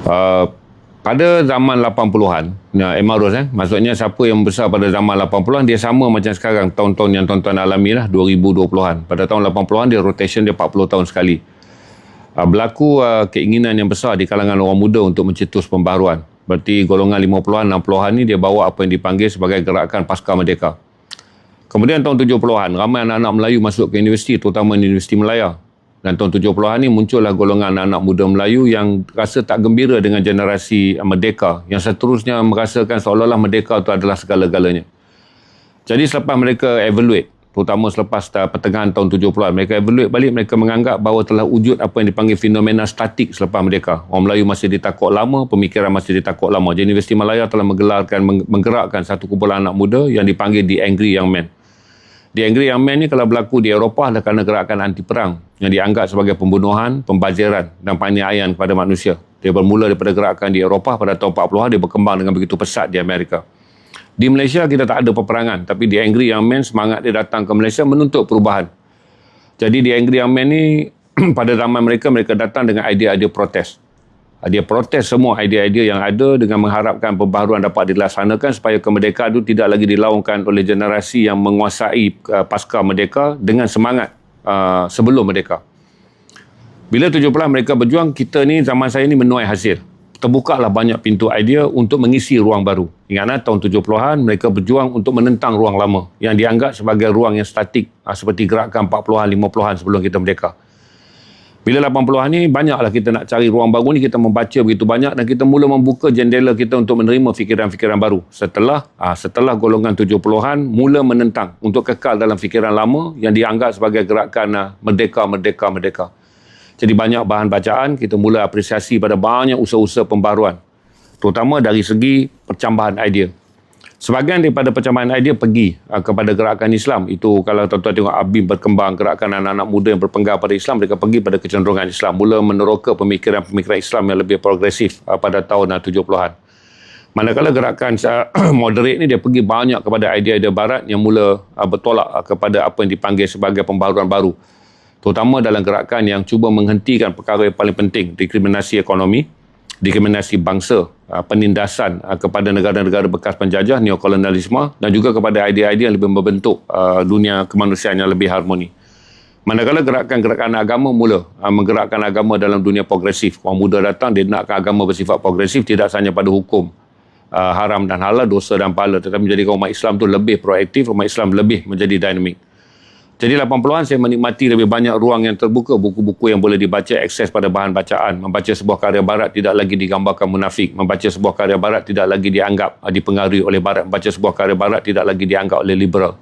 Uh, pada zaman 80-an, Emarus maksudnya siapa yang besar pada zaman 80-an, dia sama macam sekarang, tahun-tahun yang tuan-tuan alami lah, 2020-an. Pada tahun 80-an, dia rotation dia 40 tahun sekali. Berlaku keinginan yang besar di kalangan orang muda untuk mencetus pembaharuan. Berarti golongan 50-an, 60-an ni dia bawa apa yang dipanggil sebagai gerakan Pasca Merdeka. Kemudian tahun 70-an, ramai anak-anak Melayu masuk ke universiti, terutama Universiti Melaya. Dan tahun 70-an ni muncullah golongan anak-anak muda Melayu yang rasa tak gembira dengan generasi Merdeka, yang seterusnya merasakan seolah-olah Merdeka itu adalah segala-galanya. Jadi selepas mereka evaluate, terutama selepas pertengahan tahun 70-an, mereka evaluate balik, mereka menganggap bahawa telah wujud apa yang dipanggil fenomena statik selepas Merdeka. Orang Melayu masih ditakut lama, pemikiran masih ditakut lama. Jadi Universiti Malaya telah menggerakkan satu kumpulan anak muda yang dipanggil The Angry Young Men. The Angry Young Men ni kalau berlaku di Eropah adalah kerana gerakan anti perang yang dianggap sebagai pembunuhan, pembaziran dan penganiayaan kepada manusia. Dia bermula daripada gerakan di Eropah pada tahun 40-an, dia berkembang dengan begitu pesat di Amerika. Di Malaysia kita tak ada peperangan, tapi The Angry Young Men semangat dia datang ke Malaysia menuntut perubahan. Jadi The Angry Young Men ni pada zaman mereka datang dengan idea-idea protes. Dia protes semua idea-idea yang ada dengan mengharapkan pembaharuan dapat dilaksanakan supaya kemerdekaan itu tidak lagi dilaungkan oleh generasi yang menguasai pasca merdeka dengan semangat sebelum merdeka. Bila 70-an mereka berjuang, kita ni zaman saya ni menuai hasil. Terbukalah banyak pintu idea untuk mengisi ruang baru. Ingatlah tahun 70-an mereka berjuang untuk menentang ruang lama yang dianggap sebagai ruang yang statik seperti gerakan 40-an, 50-an sebelum kita merdeka. Bila 80-an ni, banyaklah kita nak cari ruang baru ni, kita membaca begitu banyak dan kita mula membuka jendela kita untuk menerima fikiran-fikiran baru. Setelah golongan 70-an mula menentang untuk kekal dalam fikiran lama yang dianggap sebagai gerakan merdeka. Jadi banyak bahan bacaan, kita mula apresiasi pada banyak usaha-usaha pembaharuan. Terutama dari segi percambahan idea. Sebahagian daripada percambahan idea pergi kepada gerakan Islam. Itu kalau tuan-tuan tengok ABIM berkembang, gerakan anak-anak muda yang berpenggal pada Islam, mereka pergi pada kecenderungan Islam. Mula meneroka pemikiran-pemikiran Islam yang lebih progresif pada tahun 70-an. Manakala gerakan moderate ni dia pergi banyak kepada idea-idea barat yang mula bertolak kepada apa yang dipanggil sebagai pembaharuan baru. Terutama dalam gerakan yang cuba menghentikan perkara yang paling penting, diskriminasi ekonomi, diskriminasi bangsa, penindasan kepada negara-negara bekas penjajah, neokolonialisme dan juga kepada idea-idea yang lebih membentuk dunia kemanusiaan yang lebih harmoni. Manakala gerakan-gerakan agama mula menggerakkan agama dalam dunia progresif. Orang muda datang, dia nakkan agama bersifat progresif, tidak hanya pada hukum haram dan halal, dosa dan pahala, tetapi menjadikan umat Islam tu lebih proaktif, umat Islam lebih menjadi dinamik. Jadi 80-an saya menikmati lebih banyak ruang yang terbuka, buku-buku yang boleh dibaca, akses pada bahan bacaan. Membaca sebuah karya barat tidak lagi digambarkan munafik. Membaca sebuah karya barat tidak lagi dianggap dipengaruhi oleh barat. Membaca sebuah karya barat tidak lagi dianggap oleh liberal.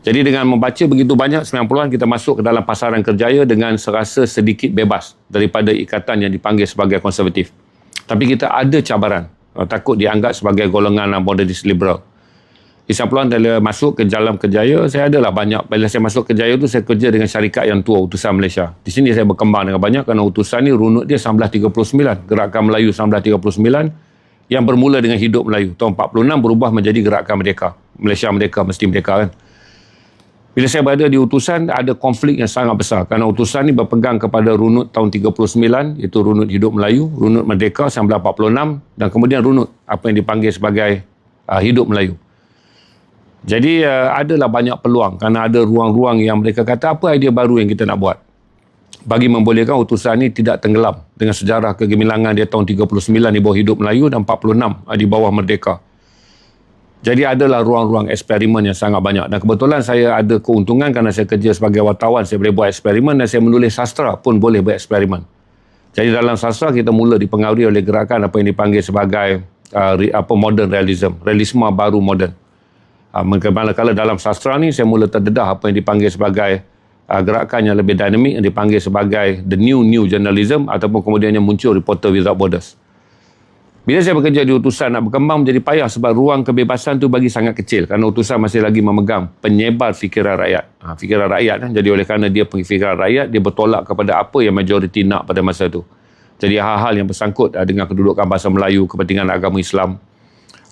Jadi dengan membaca begitu banyak, 90-an kita masuk ke dalam pasaran kerjaya dengan serasa sedikit bebas daripada ikatan yang dipanggil sebagai konservatif. Tapi kita ada cabaran. Takut dianggap sebagai golongan modernis liberal. Di 90-an bila masuk ke dalam kerjaya, saya adalah banyak. Bila saya masuk kerjaya tu, saya kerja dengan syarikat yang tua, Utusan Malaysia. Di sini saya berkembang dengan banyak kerana utusan ni runut dia 1939. Gerakan Melayu 1939 yang bermula dengan Hidup Melayu. Tahun 46 berubah menjadi Gerakan Merdeka. Malaysia Merdeka, mesti merdeka kan. Bila saya berada di utusan, ada konflik yang sangat besar. Kerana utusan ni berpegang kepada runut tahun 39, iaitu runut Hidup Melayu, runut Merdeka 1946 dan kemudian runut apa yang dipanggil sebagai Hidup Melayu. Jadi adalah banyak peluang kerana ada ruang-ruang yang mereka kata apa idea baru yang kita nak buat bagi membolehkan utusan ini tidak tenggelam dengan sejarah kegemilangan dia tahun 39 di bawah Hidup Melayu dan 46 di bawah Merdeka. Jadi adalah ruang-ruang eksperimen yang sangat banyak dan kebetulan saya ada keuntungan kerana saya kerja sebagai wartawan, saya boleh buat eksperimen dan saya menulis sastra pun boleh bereksperimen. Jadi dalam sastra kita mula dipengaruhi oleh gerakan apa yang dipanggil sebagai modern realism, realisme baru moden. Manakala dalam sastra ni saya mula terdedah apa yang dipanggil sebagai gerakan yang lebih dinamik yang dipanggil sebagai the new journalism ataupun kemudiannya muncul Reporter Without Borders. Bila saya bekerja di utusan nak berkembang menjadi payah sebab ruang kebebasan tu bagi sangat kecil kerana utusan masih lagi memegang penyebar fikiran rakyat. Fikiran rakyat jadi oleh kerana dia fikiran rakyat, dia bertolak kepada apa yang majoriti nak pada masa tu. Jadi hal-hal yang bersangkut dengan kedudukan bahasa Melayu, kepentingan agama Islam,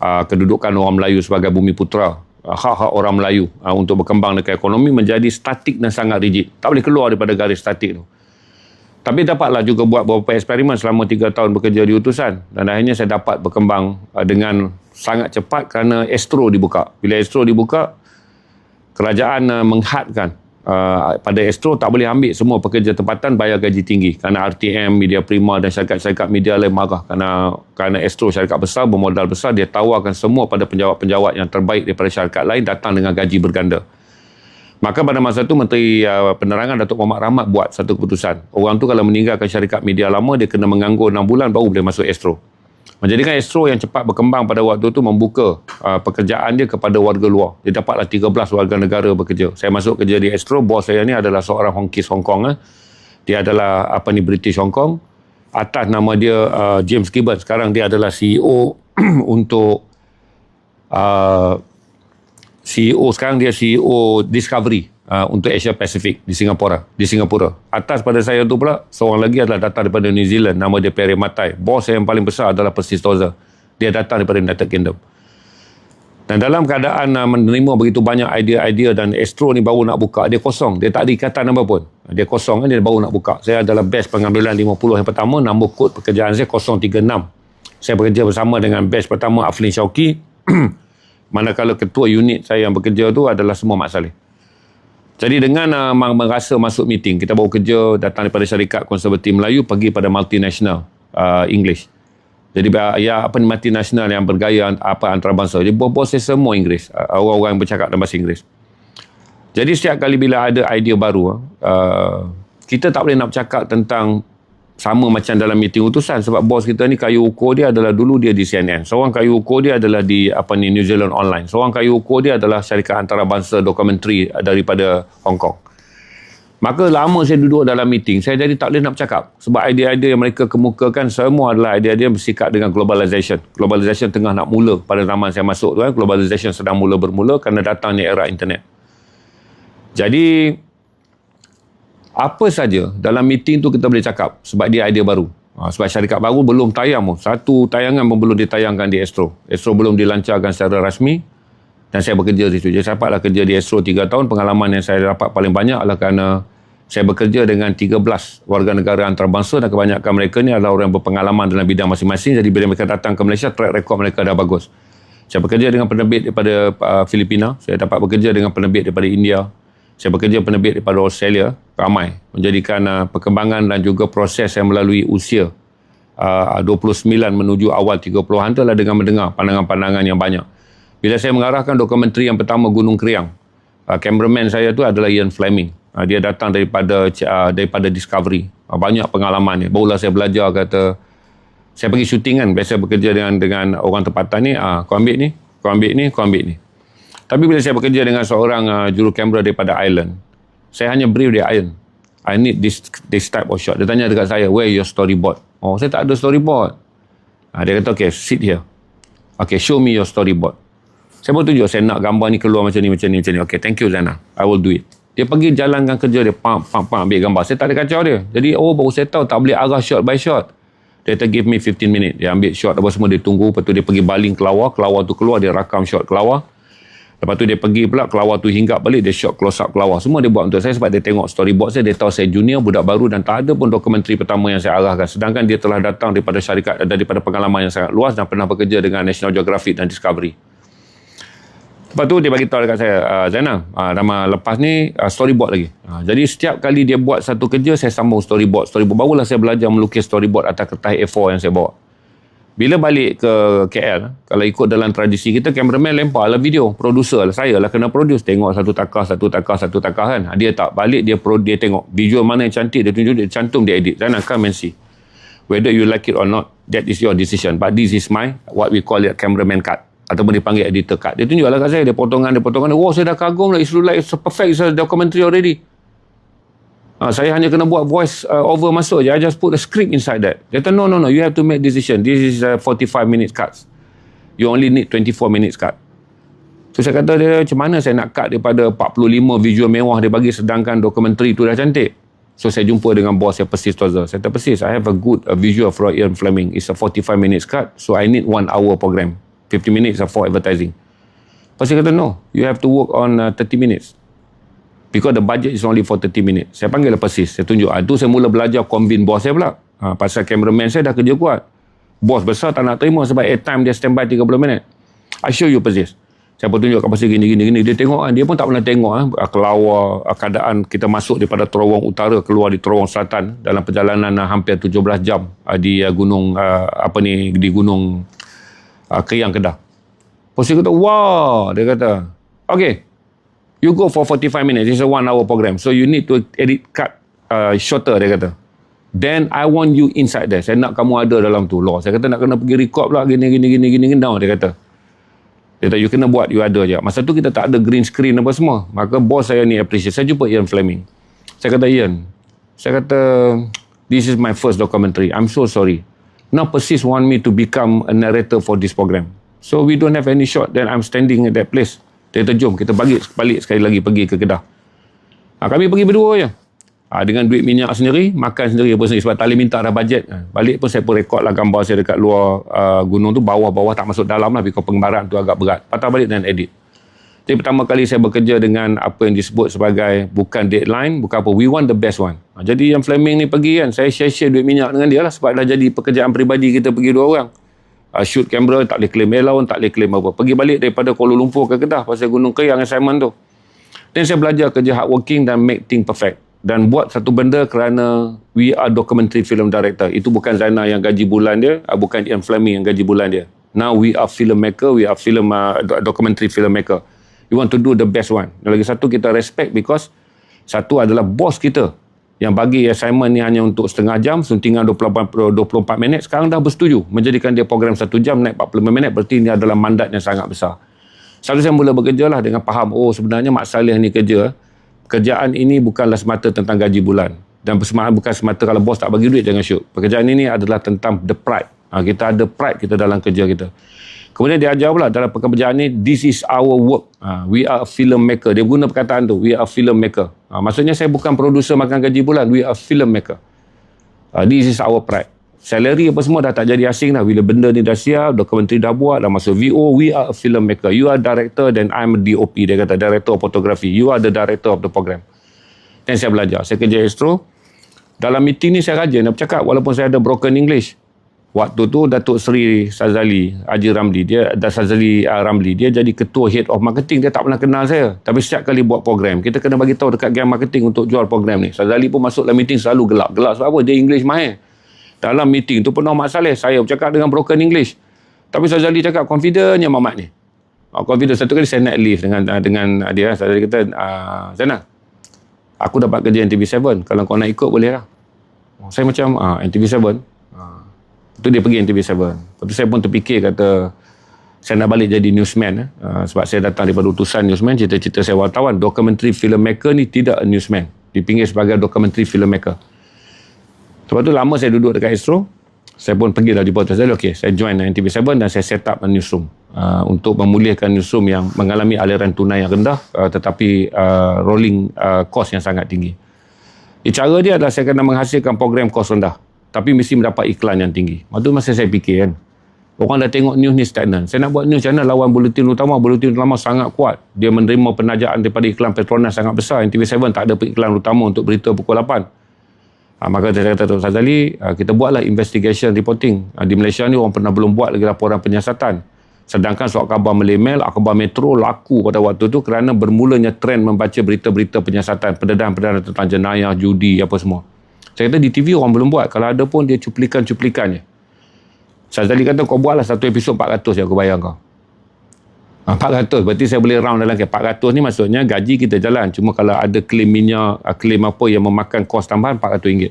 kedudukan orang Melayu sebagai bumi putera, hak-hak orang Melayu untuk berkembang dekat ekonomi menjadi statik dan sangat rigid. Tak boleh keluar daripada garis statik tu. Tapi dapatlah juga buat beberapa eksperimen selama 3 tahun bekerja di utusan. Dan akhirnya saya dapat berkembang dengan sangat cepat kerana Astro dibuka. Bila Astro dibuka, kerajaan menghadkan pada Astro tak boleh ambil semua pekerja tempatan bayar gaji tinggi. Kerana RTM, Media Prima dan syarikat-syarikat media lain marah. Kerana Astro syarikat besar, bermodal besar, dia tawarkan semua pada penjawat-penjawat yang terbaik daripada syarikat lain datang dengan gaji berganda. Maka pada masa itu Menteri Penerangan Datuk Mohamed Rahmat buat satu keputusan. Orang tu kalau meninggalkan syarikat media lama, dia kena menganggur 6 bulan baru boleh masuk Astro. Menjadikan Astro yang cepat berkembang pada waktu itu membuka pekerjaan dia kepada warga luar. Dia dapatlah 13 warga negara bekerja. Saya masuk kerja di Astro, bos saya ni adalah seorang Hongkis Hong Kong. Dia adalah British Hong Kong. Atas nama dia James Gibbons. Sekarang dia adalah CEO untuk CEO Discovery untuk Asia Pacific di Singapura. Atas pada saya tu pula, seorang lagi adalah datang daripada New Zealand, nama dia Perry Matai. Bos saya yang paling besar adalah Persis Tozer. Dia datang daripada United Kingdom. Dan dalam keadaan menerima begitu banyak idea-idea dan Astro ni baru nak buka, dia kosong. Dia tak ada ikatan apa pun. Dia kosong kan, dia baru nak buka. Saya adalah batch pengambilan 50 yang pertama, nombor kod pekerjaan saya 036. Saya bekerja bersama dengan batch pertama Aflin Syauqi. Manakala ketua unit saya yang bekerja tu adalah semua Mak Saleh. Jadi dengan merasa masuk meeting, kita baru kerja datang daripada syarikat konservatif Melayu pergi pada multinational English. Jadi multinational yang bergaya antarabangsa. Jadi bos saya semua Inggeris, orang-orang yang bercakap dalam bahasa Inggeris. Jadi setiap kali bila ada idea baru, kita tak boleh nak bercakap tentang sama macam dalam meeting utusan, sebab bos kita ni kayu ukur dia adalah dulu dia di CNN. Seorang kayu ukur dia adalah di New Zealand Online. Seorang kayu ukur dia adalah syarikat antarabangsa dokumentari daripada Hong Kong. Maka lama saya duduk dalam meeting, saya jadi tak boleh nak bercakap. Sebab idea-idea yang mereka kemukakan semua adalah idea-idea yang bersikat dengan globalization. Globalization tengah nak mula pada zaman saya masuk tu. Globalization sedang bermula kerana datangnya era internet. Jadi apa saja dalam meeting tu kita boleh cakap sebab dia idea baru. Sebab syarikat baru belum tayang pun. Satu tayangan pun belum ditayangkan di Astro. Astro belum dilancarkan secara rasmi dan saya bekerja di situ. Jadi saya dapatlah kerja di Astro 3 tahun. Pengalaman yang saya dapat paling banyak adalah kerana saya bekerja dengan 13 warga negara antarabangsa dan kebanyakan mereka ni adalah orang yang berpengalaman dalam bidang masing-masing. Jadi bila mereka datang ke Malaysia, track record mereka dah bagus. Saya bekerja dengan penerbit daripada Filipina. Saya dapat bekerja dengan penerbit daripada India. Saya bekerja penerbit daripada Australia, ramai. Menjadikan perkembangan dan juga proses saya melalui usia 29 menuju awal 30-an itu adalah dengan mendengar pandangan-pandangan yang banyak. Bila saya mengarahkan dokumentari yang pertama Gunung Kriang, cameraman saya tu adalah Ian Fleming. Dia datang daripada Discovery. Banyak pengalaman ni. Barulah saya belajar kata, saya pergi syuting kan, biasa bekerja dengan orang tempatan ni, kau ambil ni, kau ambil ni, kau ambil ni. Tapi bila saya bekerja dengan seorang juru kamera daripada Ireland, saya hanya brief dia, Ian, I need this type of shot. Dia tanya dekat saya, where your storyboard? Oh, saya tak ada storyboard. Dia kata, okay, sit here. Okay, show me your storyboard. Saya pun tunjuk, saya nak gambar ni keluar macam ni. Okay, thank you Zainal. I will do it. Dia pergi jalankan kerja dia, pam, ambil gambar. Saya tak ada kacau dia. Jadi, baru saya tahu tak boleh arah shot by shot. Dia kata, give me 15 minit. Dia ambil shot apa semua, dia tunggu. Lepas tu dia pergi baling kelawar tu keluar, dia rakam shot kelawar. Lepas tu dia pergi pula, kelawar tu hinggap balik, dia shot close up kelawar. Semua dia buat untuk saya sebab dia tengok storyboard saya, dia tahu saya junior, budak baru dan tak ada pun dokumentari pertama yang saya arahkan. Sedangkan dia telah datang daripada syarikat, daripada pengalaman yang sangat luas dan pernah bekerja dengan National Geographic dan Discovery. Lepas tu dia bagi tahu dekat saya, Zainal, lepas ni storyboard lagi. Jadi setiap kali dia buat satu kerja, saya sambung storyboard. Barulah saya belajar melukis storyboard atas kertas A4 yang saya bawa. Bila balik ke KL, kalau ikut dalam tradisi kita, cameraman lempar lah video. Producer lah, saya lah kena produce. Tengok satu takar kan. Dia tak balik, dia tengok visual mana yang cantik, dia tunjuk, dia cantum, dia edit. Zainal, come and see. Whether you like it or not, that is your decision. But this is my, what we call it, cameraman cut. Ataupun dipanggil editor cut. Dia tunjuklah kat saya, dia potongan. Oh, saya dah kagum lah. It's perfect, it's a documentary already. Saya hanya kena buat voice over masuk je. I just put a script inside that. Dia kata, no, you have to make decision. This is 45 minutes cuts. You only need 24 minutes cut. So saya kata dia, macam mana saya nak cut daripada 45 visual mewah dia bagi sedangkan dokumentari tu dah cantik. So saya jumpa dengan bos saya, Persis Tozer. Saya kata, Persis, I have a good visual for Ian Fleming. It's a 45 minutes cut. So I need 1 hour program. 50 minutes for advertising. Persis kata, no, you have to work on 30 minutes. Because the budget is only for 30 minutes. Saya panggil persis. Saya tunjuk. Itu saya mula belajar convince bos saya pula. Pasal cameraman saya dah kerja kuat. Bos besar tak nak terima sebab airtime dia standby 30 minit. I show you persis. Saya pun tunjuk kapasiti gini. Dia tengok kan. Dia pun tak pernah tengok kelawar keadaan kita masuk daripada terowong utara keluar di terowong selatan dalam perjalanan hampir 17 jam di gunung di gunung Kriang Kedah. Polisi kata, wah, dia kata, okay, you go for 45 minutes. It's a 1 hour program. So you need to cut shorter, dia kata. Then I want you inside there. Saya nak kamu ada dalam tu. Loh, saya kata nak kena pergi record pula gini. No, dia kata. Dia kata, you kena buat, you ada je. Masa tu kita tak ada green screen apa semua. Maka bos saya ni appreciate. Saya jumpa Ian Fleming. Saya kata, Ian, this is my first documentary. I'm so sorry. Now Persis want me to become a narrator for this program. So we don't have any shot. Then I'm standing at that place. Dia kata, jom kita balik sekali lagi pergi ke Kedah. Kami pergi berdua je. Dengan duit minyak sendiri, makan sendiri apa sendiri. Sebab tak boleh minta dah bajet. Balik pun saya pun rekod lah gambar saya dekat luar gunung tu. Bawah-bawah tak masuk dalam lah. Because pengembaraan tu agak berat. Patah balik dan edit. Jadi pertama kali saya bekerja dengan apa yang disebut sebagai bukan deadline, bukan apa. We want the best one. Jadi yang Fleming ni pergi kan. Saya share duit minyak dengan dia lah. Sebab dah jadi pekerjaan peribadi kita pergi 2 orang. Shoot kamera, tak boleh claim allowance, tak boleh claim apa. Pergi balik daripada Kuala Lumpur ke Kedah pasal Gunung Kriang assignment tu. Dan saya belajar kerja hardworking dan make things perfect. Dan buat satu benda kerana we are documentary film director. Itu bukan Zainal yang gaji bulan dia, bukan Ian Fleming yang gaji bulan dia. Now we are filmmaker, we are documentary filmmaker. We want to do the best one. Dan lagi satu kita respect because satu adalah bos kita yang bagi assignment ni hanya untuk setengah jam, suntingan 24 minit, sekarang dah bersetuju menjadikan dia program 1 jam naik 45 minit, berarti ini adalah mandat yang sangat besar. Selalu saya mula bekerja lah dengan faham, sebenarnya Mak Saleh ni kerjaan ini bukanlah semata tentang gaji bulan. Dan bukan semata kalau bos tak bagi duit jangan shoot. Pekerjaan ini adalah tentang the pride. Kita ada pride kita dalam kerja kita. Kemudian dia ajar pula dalam pekerjaan ni, this is our work. We are a filmmaker. Dia guna perkataan tu, we are a filmmaker. Maksudnya saya bukan producer makan gaji bulan, we are filmmaker. This is our pride. Salary apa semua dah tak jadi asing dah. Bila benda ni dah siap, dokumentari dah buat, dah masuk VO, we are a filmmaker. You are director then I'm a DOP. Dia kata, director of photography. You are the director of the program. Dan saya belajar. Saya kerja Astro. Dalam meeting ni saya rajin nak bercakap walaupun saya ada broken English. Waktu tu Datuk Seri Sazali Haji Ramli, dia jadi ketua head of marketing. Dia tak pernah kenal saya, tapi setiap kali buat program kita kena bagi tahu dekat gang marketing untuk jual program ni. Sazali pun masuk dalam meeting selalu gelap sebab apa? Dia English mahir. Dalam meeting tu penuh Mak Saleh, saya bercakap dengan broken English, tapi Sazali cakap confidentnya Mamat ni. Confident. Satu kali saya naik lift dengan dia. Sazali kata, Zainal, aku dapat kerja NTV7, kalau kau nak ikut boleh lah. Saya macam NTV7. Tu dia pergi NTV7. Lepas tu saya pun terfikir, kata saya nak balik jadi newsman. Sebab saya datang daripada utusan newsman, cita-cita saya wartawan. Documentary filmmaker ni tidak a newsman. Dipinggir sebagai documentary filmmaker. Lepas tu lama saya duduk dekat Astro. Saya pun pergi dah jumpa saya. Okay, saya join NTV7 dan saya set up a newsroom. Untuk memulihkan newsroom yang mengalami aliran tunai yang rendah, tetapi rolling cost yang sangat tinggi. Cara dia adalah saya kena menghasilkan program kos rendah, tapi mesti mendapat iklan yang tinggi. Waktu masa saya fikir kan, orang dah tengok news ni stagnan. Saya nak buat news channel lawan Buletin Utama. Buletin Utama sangat kuat. Dia menerima penajaan daripada iklan Petronas sangat besar. NTV7 tak ada iklan utama untuk berita pukul 8. Maka saya kata, Tuan Sazali, kita buatlah investigation reporting. Di Malaysia ni orang pernah belum buat lagi laporan penyiasatan. Sedangkan surat khabar Malaymail, akhbar Metro laku pada waktu tu kerana bermulanya trend membaca berita-berita penyiasatan, pendedahan-pendedahan tentang jenayah, judi, apa semua. Saya kata di TV orang belum buat. Kalau ada pun dia cuplikan-cuplikannya. Sazali kata kau buatlah satu episod 400 je aku bayar kau. 400. Berarti saya boleh round dalam 400 ni maksudnya gaji kita jalan. Cuma kalau ada klaim minyak, klaim apa yang memakan kos tambahan RM400.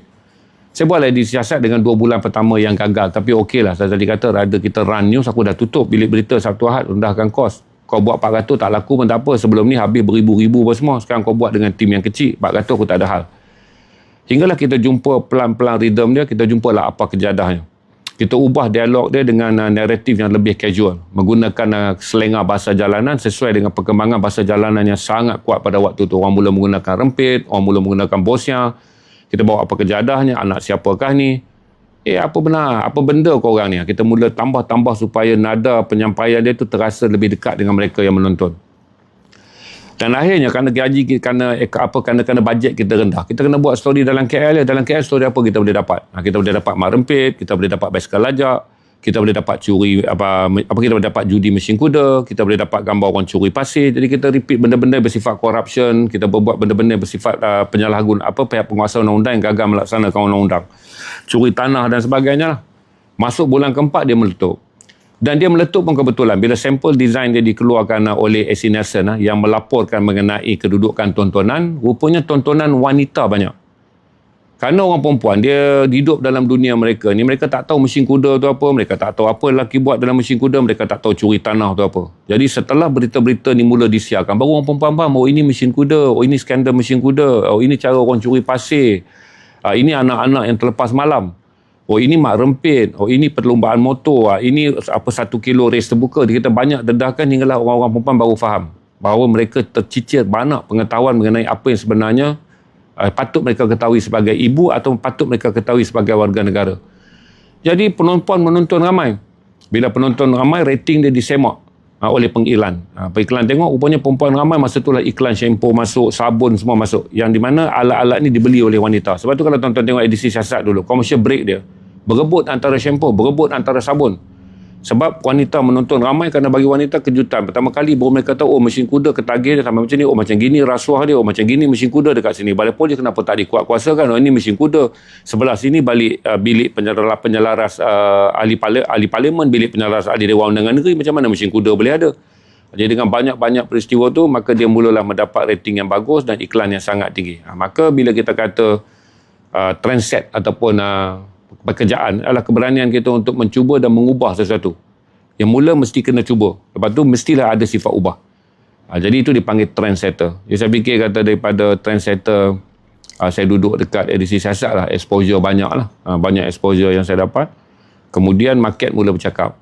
Saya buatlah edisi siasat dengan 2 bulan pertama yang gagal. Tapi okey lah. Sazali kata rada kita run news, aku dah tutup bilik berita Sabtu Ahad, rendahkan kos. Kau buat 400 tak laku pun tak apa. Sebelum ni habis beribu-ribu apa semua. Sekarang kau buat dengan tim yang kecil, 400 aku tak ada hal. Hinggalah kita jumpa pelan-pelan rhythm dia, kita jumpalah apa kejadahnya. Kita ubah dialog dia dengan naratif yang lebih casual. Menggunakan selengar bahasa jalanan sesuai dengan perkembangan bahasa jalanan yang sangat kuat pada waktu tu. Orang mula menggunakan rempit, orang mula menggunakan bosnya. Kita bawa apa kejadahnya, anak siapakah ni. Apa benar, apa benda korang ni. Kita mula tambah-tambah supaya nada penyampaian dia tu terasa lebih dekat dengan mereka yang menonton. Dan akhirnya kerana bajet kita rendah. Kita kena buat story dalam KL. Dalam KL story apa kita boleh dapat? Kita boleh dapat mak rempit, kita boleh dapat basikal lajak, kita boleh dapat curi kita boleh dapat judi mesin kuda, kita boleh dapat gambar orang curi pasir. Jadi kita repeat benda-benda bersifat corruption, kita berbuat benda-benda bersifat penyalahguna pihak penguasa undang-undang yang gagal melaksanakan undang-undang. Curi tanah dan sebagainya lah. Masuk bulan keempat dia meletup. Dan dia meletup pun kebetulan bila sampel design dia dikeluarkan oleh AC Nelson yang melaporkan mengenai kedudukan tontonan, rupanya tontonan wanita banyak. Kerana orang perempuan dia hidup dalam dunia mereka ni, mereka tak tahu mesin kuda tu apa, mereka tak tahu apa lelaki buat dalam mesin kuda, mereka tak tahu curi tanah tu apa. Jadi setelah berita-berita ni mula disiarkan, baru orang perempuan faham, oh ini mesin kuda, oh ini skandal mesin kuda, oh ini cara orang curi pasir, ini anak-anak yang terlepas malam. Oh ini mak rempit, oh ini perlombaan motor, ini 1 kilo race terbuka. Kita banyak dedahkan hinggalah orang-orang perempuan baru faham bahawa mereka tercicir banyak pengetahuan mengenai apa yang sebenarnya patut mereka ketahui sebagai ibu atau patut mereka ketahui sebagai warga negara. Jadi penonton menonton ramai. Bila penonton ramai, rating dia disemak oleh pengiklan. Pengiklan tengok rupanya perempuan ramai, masa itulah iklan shampoo masuk, sabun semua masuk. Yang di mana alat-alat ni dibeli oleh wanita. Sebab tu kalau tuan-tuan tengok edisi siasat dulu, commercial break dia berebut antara shampoo, berebut antara sabun. Sebab wanita menonton ramai kerana bagi wanita kejutan. Pertama kali baru mereka tahu, oh mesin kuda ketagih dia sampai macam ni, oh macam gini rasuah dia, oh macam gini mesin kuda dekat sini. Walaupun dia kenapa tak dikuat-kuasakan, oh ini mesin kuda. Sebelah sini balik bilik penyelaras ahli parlimen, bilik penyelaras ahli Dewan Undangan Negeri, macam mana mesin kuda boleh ada. Jadi dengan banyak-banyak peristiwa tu, maka dia mulalah mendapat rating yang bagus dan iklan yang sangat tinggi. Maka bila kita kata trendset ataupun pekerjaan adalah keberanian kita untuk mencuba dan mengubah sesuatu. Yang mula mesti kena cuba. Lepas tu mestilah ada sifat ubah. Jadi itu dipanggil trendsetter. Jadi saya fikir kata daripada trendsetter, saya duduk dekat edisi siasat lah. Exposure banyak lah. Banyak exposure yang saya dapat. Kemudian market mula bercakap.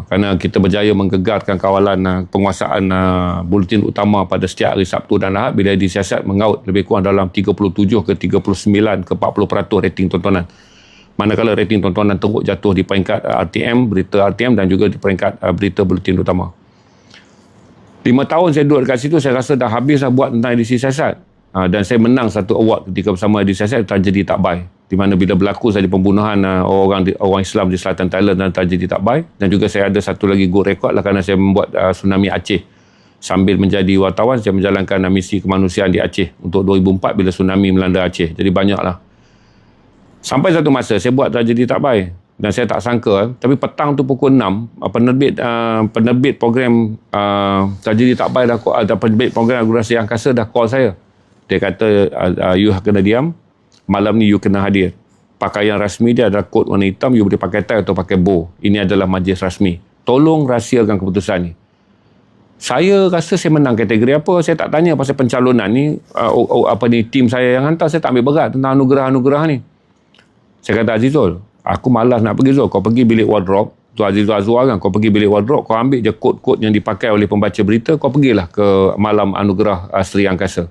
Kerana kita berjaya menggegarkan kawalan penguasaan buletin utama pada setiap hari Sabtu dan Ahad, bila edisi siasat mengaut lebih kurang dalam 37 ke 39 ke 40% rating tontonan. Manakala rating tontonan teruk jatuh di peringkat RTM, berita RTM dan juga di peringkat berita buletin utama. 5 tahun saya duduk dekat situ, saya rasa dah habis buat tentang edisi siasat. Dan saya menang satu award ketika bersama edisi siasat, tragedi Takbai. Di mana bila berlaku saja pembunuhan orang Islam di selatan Thailand dan tragedi Takbai. Dan juga saya ada satu lagi gold record lah kerana saya membuat tsunami Aceh. Sambil menjadi wartawan, saya menjalankan misi kemanusiaan di Aceh untuk 2004 bila tsunami melanda Aceh. Jadi banyaklah. Sampai satu masa saya buat tragedi Takbai dan saya tak sangka, tapi petang tu pukul 6 penerbit program tragedi Takbai dah penerbit program Akurasi Angkasa dah call saya. Dia kata you kena diam, malam ni you kena hadir. Pakaian rasmi dia adalah kod warna hitam, you boleh pakai tie atau pakai bow. Ini adalah majlis rasmi. Tolong rahsiakan keputusan ni. Saya rasa saya menang kategori apa, saya tak tanya pasal pencalonan ni, tim saya yang hantar, saya tak ambil berat tentang anugerah-anugerah ni. Saya kata, Azizul, aku malas nak pergi Zul. Kau pergi bilik wardrobe. Tu Azizul Azwar kan. Kau pergi bilik wardrobe. Kau ambil je kod-kod yang dipakai oleh pembaca berita. Kau pergilah ke malam anugerah Sri Angkasa.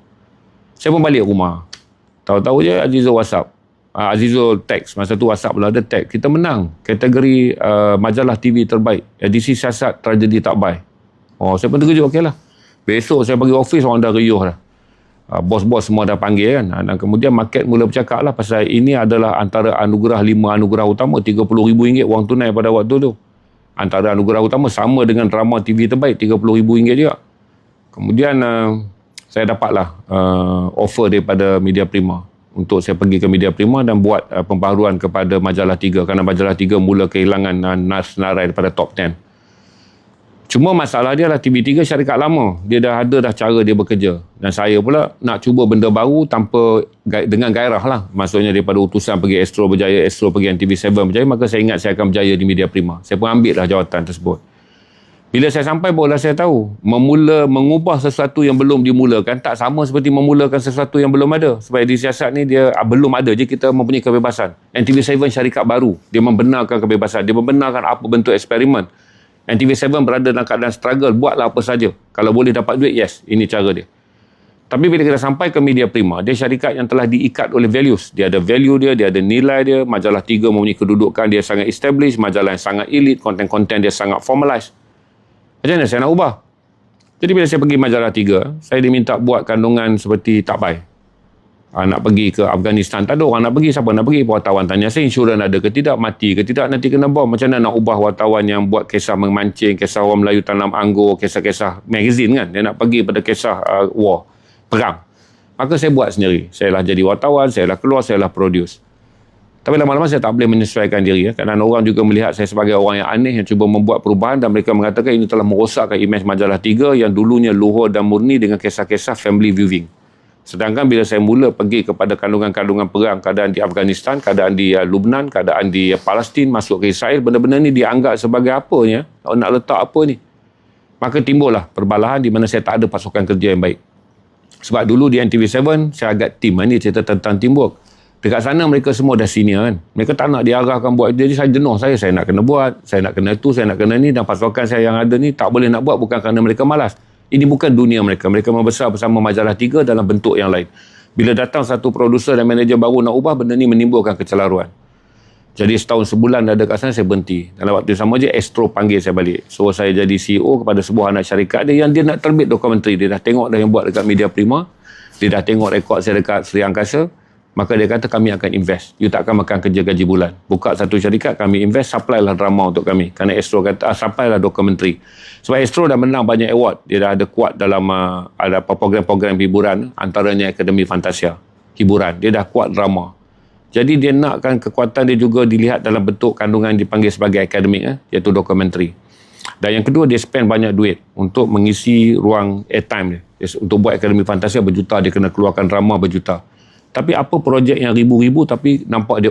Saya pun balik rumah. Tahu-tahu je Azizul WhatsApp. Azizul teks. Masa tu WhatsApp pula ada teks. Kita menang. Kategori majalah TV terbaik. Edisi siasat tragedi Takbai. Oh, saya pun terkejut. Okey lah. Besok saya pergi office, orang dah riuh dah. Bos-bos semua dah panggil kan. Dan kemudian market mula bercakap lah pasal ini adalah antara anugerah 5 anugerah utama, RM30,000 wang tunai pada waktu tu. Antara anugerah utama sama dengan drama TV terbaik, RM30,000 juga. Kemudian saya dapatlah offer daripada Media Prima untuk saya pergi ke Media Prima dan buat pembaharuan kepada Majalah 3 kerana Majalah 3 mula kehilangan senarai daripada top 10. Cuma masalah dia lah TV3 syarikat lama. Dia dah ada dah cara dia bekerja. Dan saya pula nak cuba benda baru tanpa dengan gairah lah. Maksudnya daripada utusan pergi Astro berjaya, Astro pergi NTV7 berjaya, maka saya ingat saya akan berjaya di Media Prima. Saya pun ambil lah jawatan tersebut. Bila saya sampai barulah saya tahu, mengubah sesuatu yang belum dimulakan tak sama seperti memulakan sesuatu yang belum ada. Sebab di siasat ni dia belum ada je kita mempunyai kebebasan. NTV7 syarikat baru. Dia membenarkan kebebasan. Dia membenarkan apa bentuk eksperimen. NTV7 berada dalam keadaan struggle, buatlah apa saja. Kalau boleh dapat duit, yes, ini cara dia. Tapi bila kita sampai ke Media Prima, dia syarikat yang telah diikat oleh values. Dia ada value dia ada nilai dia. Majalah 3 mempunyai kedudukan dia sangat established, majalah yang sangat elite, konten-konten dia sangat formalized. Macam mana saya nak ubah? Jadi bila saya pergi majalah 3, saya diminta buat kandungan seperti tak baik. Nak pergi ke Afghanistan, tak ada orang nak pergi. Siapa nak pergi? Wartawan tanya saya, insurans ada ke tidak, mati ke tidak, nanti kena bom. Macam mana nak ubah wartawan yang buat kisah memancing, kisah orang Melayu tanam anggur, kisah-kisah magazine kan, dia nak pergi pada kisah war, perang. Maka saya buat sendiri. Saya lah jadi wartawan, saya lah keluar, saya lah produce. Tapi lama-lama saya tak boleh menyesuaikan diri. Kerana orang juga melihat saya sebagai orang yang aneh, yang cuba membuat perubahan, dan mereka mengatakan ini telah merosakkan imej majalah 3 yang dulunya luhur dan murni dengan kisah-kisah family viewing. Sedangkan bila saya mula pergi kepada kandungan-kandungan perang, keadaan di Afghanistan, keadaan di Lebanon, keadaan di Palestin, masuk ke Israel, benda-benda ni dianggap sebagai apanya, nak letak apa ni. Maka timbullah perbalahan di mana saya tak ada pasukan kerja yang baik. Sebab dulu di NTV7, saya agak tim, ini cerita tentang teamwork. Dekat sana mereka semua dah senior kan. Mereka tak nak diarahkan buat. Jadi saya jenuh saya nak kena buat, saya nak kena tu, saya nak kena ni, dan pasukan saya yang ada ni tak boleh nak buat bukan kerana mereka malas. Ini bukan dunia mereka. Mereka membesar bersama majalah 3 dalam bentuk yang lain. Bila datang satu produser dan manager baru nak ubah, benda ni menimbulkan kecelaruan. Jadi setahun sebulan dah ada kat sana, saya berhenti. Dalam waktu sama je, Astro panggil saya balik. So saya jadi CEO kepada sebuah anak syarikat dia yang dia nak terbit dokumentari. Dia dah tengok dah yang buat dekat Media Prima. Dia dah tengok rekod saya dekat Sri Angkasa. Maka dia kata kami akan invest. You tak akan makan kerja gaji bulan. Buka satu syarikat, kami invest, supply lah drama untuk kami. Kerana Astro kata, supply lah dokumentari. Sebab Astro dah menang banyak award. Dia dah ada kuat dalam ada program-program hiburan. Antaranya Akademi Fantasia. Hiburan. Dia dah kuat drama. Jadi dia nakkan kekuatan dia juga dilihat dalam bentuk kandungan dipanggil sebagai akademik, iaitu dokumentari. Dan yang kedua, dia spend banyak duit untuk mengisi ruang airtime dia. Untuk buat Akademi Fantasia berjuta, dia kena keluarkan drama berjuta. Tapi apa projek yang ribu-ribu tapi nampak dia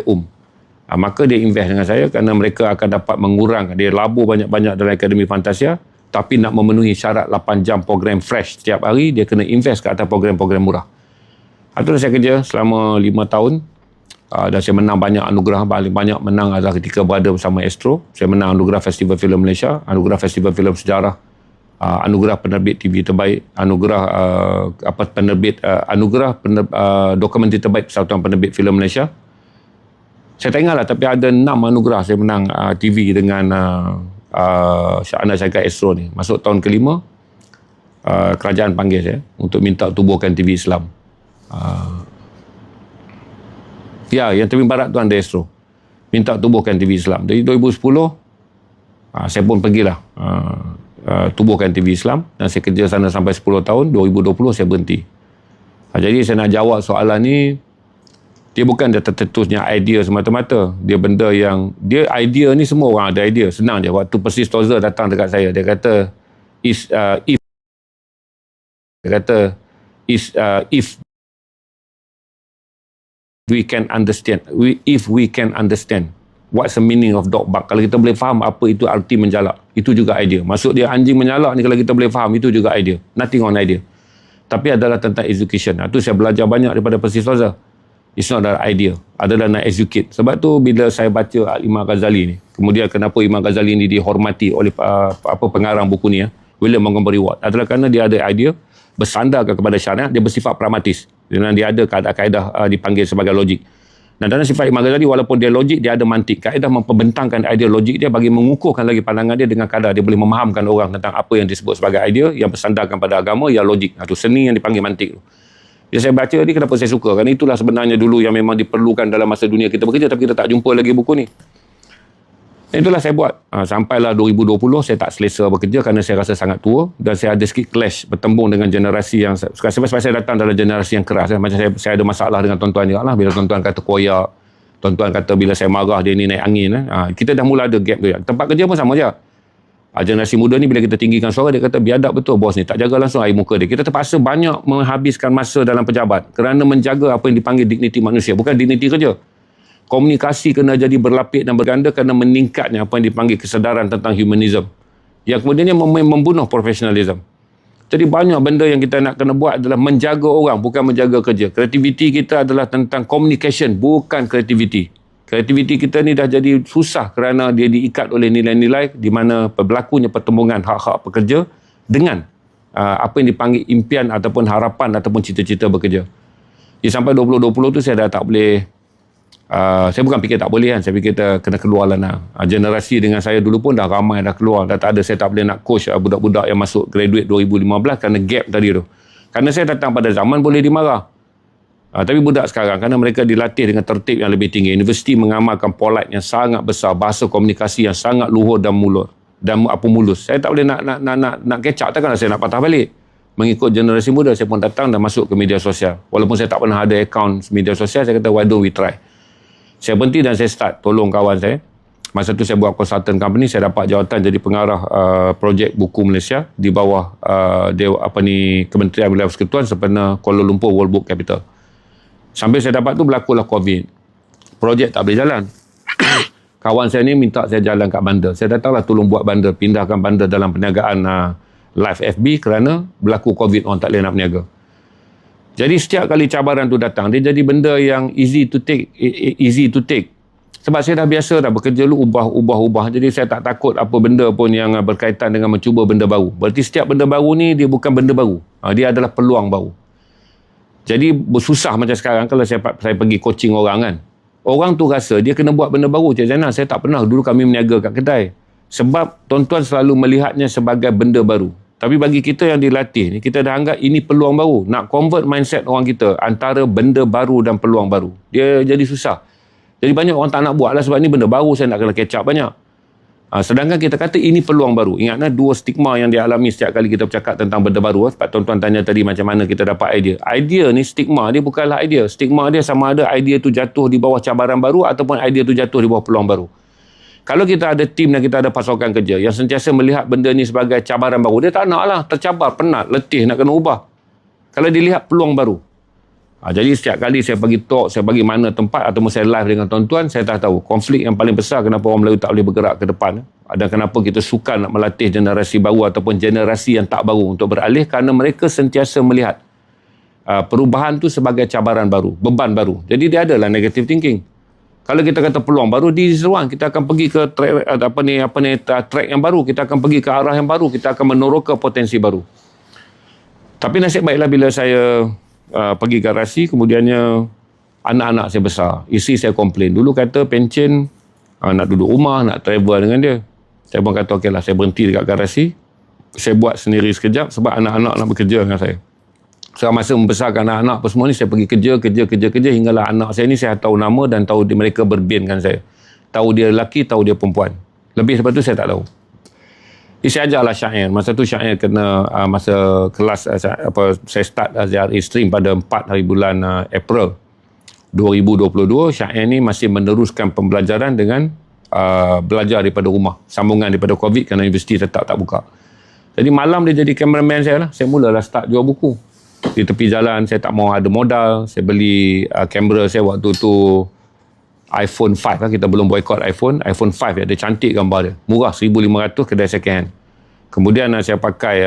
maka dia invest dengan saya kerana mereka akan dapat mengurang. Dia labur banyak-banyak dalam Akademi Fantasia, tapi nak memenuhi syarat 8 jam program fresh setiap hari, dia kena invest ke atas program-program murah. Itulah saya kerja selama 5 tahun. Dan saya menang banyak anugerah. Paling banyak menang adalah ketika berada bersama Astro. Saya menang anugerah Festival Filem Malaysia, anugerah Festival Filem Sejarah, anugerah penerbit TV terbaik, anugerah dokumentari terbaik Persatuan Penerbit Filem Malaysia. Saya tak ingatlah, tapi ada 6 anugerah saya menang TV dengan anak syarikat Astro ni. Masuk tahun kelima, kerajaan panggil saya untuk minta tubuhkan TV Islam. Yang terbit barat tu anda Astro. Minta tubuhkan TV Islam. Jadi 2010, saya pun pergilah tubuhkan TV Islam, dan saya kerja sana sampai 10 tahun. 2020 saya berhenti. Jadi saya nak jawab soalan ni, dia bukan dia tercetusnya idea semata-mata. Dia benda yang, dia idea ni semua orang ada idea. Senang je. Waktu Persis Tozer datang dekat saya, dia kata, if we can understand, if we can understand what's the meaning of dog bark, kalau kita boleh faham apa itu arti menjalak, itu juga idea. Maksud dia anjing menyalak ni, kalau kita boleh faham, itu juga idea. Nothing on idea. Tapi adalah tentang education. Itu saya belajar banyak daripada Persis Tozer. It's not that idea, adalah nak educate. Sebab tu bila saya baca Imam Ghazali ni, kemudian kenapa Imam Ghazali ni dihormati oleh pengarang buku ni, William Montgomery Watt, adalah kerana dia ada idea, bersandarkan kepada syariat, dia bersifat pragmatis. Dan dia ada kaedah-kaedah dipanggil sebagai logik. Dan dalam sifat Imam Ghazali, walaupun dia logik, dia ada mantik. Kaedah memperbentangkan idea logik dia bagi mengukuhkan lagi pandangan dia dengan kadar dia boleh memahamkan orang tentang apa yang disebut sebagai idea yang bersandarkan pada agama, yang logik. Itu seni yang dipanggil mantik tu. Jadi saya baca ni, kenapa saya suka? Kerana itulah sebenarnya dulu yang memang diperlukan dalam masa dunia kita bekerja, tapi kita tak jumpa lagi buku ni. Dan itulah saya buat. Sampailah 2020, saya tak selesa bekerja kerana saya rasa sangat tua dan saya ada sikit clash, bertembung dengan generasi yang, sebab saya datang dalam generasi yang keras. Macam saya ada masalah dengan tuan-tuan juga lah. Bila tuan-tuan kata koyak, tuan-tuan kata bila saya marah dia ni naik angin. Kita dah mula ada gap tu. Tempat kerja pun sama je. Generasi muda ni bila kita tinggikan suara, dia kata biadab betul bos ni, tak jaga langsung air muka dia. Kita terpaksa banyak menghabiskan masa dalam pejabat kerana menjaga apa yang dipanggil dignity manusia, bukan dignity kerja. Komunikasi kena jadi berlapik dan berganda kerana meningkatnya apa yang dipanggil kesedaran tentang humanism, yang kemudiannya membunuh profesionalism. Jadi banyak benda yang kita nak kena buat adalah menjaga orang, bukan menjaga kerja. Kreativiti kita adalah tentang communication, bukan kreativiti. Kreativiti kita ni dah jadi susah kerana dia diikat oleh nilai-nilai di mana berlakunya pertembungan hak-hak pekerja dengan apa yang dipanggil impian ataupun harapan ataupun cita-cita bekerja. Jadi sampai 2020 tu saya dah tak boleh Saya bukan fikir tak boleh kan, saya fikir kita kena keluar lah. Generasi dengan saya dulu pun dah ramai dah keluar, dah tak ada, saya tak boleh nak coach budak-budak yang masuk graduate 2015 kerana gap tadi tu. Kerana saya datang pada zaman boleh dimarah. Tapi budak sekarang, kerana mereka dilatih dengan tertib yang lebih tinggi, universiti mengamalkan polite yang sangat besar, bahasa komunikasi yang sangat luhur dan mulus. Saya tak boleh nak catch up, takkanlah saya nak patah balik. Mengikut generasi muda, saya pun datang dan masuk ke media sosial. Walaupun saya tak pernah ada akaun media sosial, saya kata why don't we try. Saya berhenti dan saya start tolong kawan saya. Masa tu saya buat consultant company, saya dapat jawatan jadi pengarah projek buku Malaysia di bawah Kementerian Wilayah Persekutuan sempena Kuala Lumpur World Book Capital. Sambil saya dapat tu berlakulah COVID. Projek tak boleh jalan. Kawan saya ni minta saya jalan kat bandar. Saya datanglah tolong buat bandar, pindahkan bandar dalam perniagaan live FB kerana berlaku COVID, orang tak boleh nak berniaga. Jadi setiap kali cabaran tu datang, dia jadi benda yang easy to take. Sebab saya dah biasa dah bekerja lu ubah. Jadi saya tak takut apa benda pun yang berkaitan dengan mencuba benda baru. Berarti setiap benda baru ni dia bukan benda baru. Dia adalah peluang baru. Jadi bersusah macam sekarang kalau saya pergi coaching orang kan. Orang tu rasa dia kena buat benda baru. Cik Zainal, saya tak pernah. Dulu kami meniaga kat kedai. Sebab tuan-tuan selalu melihatnya sebagai benda baru. Tapi bagi kita yang dilatih ni, kita dah anggap ini peluang baru. Nak convert mindset orang kita antara benda baru dan peluang baru. Dia jadi susah. Jadi banyak orang tak nak buat lah sebab ni benda baru, saya nak kena catch up banyak. Sedangkan kita kata ini peluang baru. Ingatlah dua stigma yang dialami setiap kali kita bercakap tentang benda baru. Sebab tuan-tuan tanya tadi macam mana kita dapat idea. Idea ni stigma dia bukanlah idea. Stigma dia sama ada idea tu jatuh di bawah cabaran baru ataupun idea tu jatuh di bawah peluang baru. Kalau kita ada tim dan kita ada pasukan kerja yang sentiasa melihat benda ni sebagai cabaran baru, dia tak nak lah, tercabar, penat, letih nak kena ubah. Kalau dilihat peluang baru. Jadi setiap kali saya bagi talk, saya bagi mana tempat ataupun saya live dengan tuan-tuan, saya dah tahu konflik yang paling besar kenapa orang Melayu tak boleh bergerak ke depan. Dan kenapa kita suka nak melatih generasi baru ataupun generasi yang tak baru untuk beralih, kerana mereka sentiasa melihat perubahan tu sebagai cabaran baru, beban baru. Jadi dia adalah negative thinking. Kalau kita kata peluang baru, di seruan kita akan pergi ke track yang baru, kita akan pergi ke arah yang baru, kita akan meneroka potensi baru. Tapi nasib baiklah bila saya pergi garasi, kemudiannya anak-anak saya besar. Isteri saya komplain. Dulu kata pencen nak duduk rumah, nak travel dengan dia. Saya pun kata okeylah, saya berhenti dekat garasi. Saya buat sendiri sekejap sebab anak-anak nak bekerja dengan saya. So, masa membesarkan anak-anak apa semua ni, saya pergi kerja hinggalah anak saya ni saya tahu nama dan tahu mereka berbinkan saya. Tahu dia lelaki, tahu dia perempuan. Lebih daripada tu saya tak tahu. Saya ajarlah syair. Masa tu syair kena masa kelas saya start ZRA stream pada 4 hari bulan April 2022. Syair ni masih meneruskan pembelajaran dengan belajar daripada rumah. Sambungan daripada COVID kerana universiti tetap tak buka. Jadi malam dia jadi cameraman saya lah. Saya mulalah start jual buku. Di tepi jalan, saya tak mau ada modal. Saya beli kamera saya waktu tu iPhone 5 lah. Kita belum boycott iPhone 5 dia cantik gambar dia. Murah, 1,500 kedai second hand. Kemudian saya pakai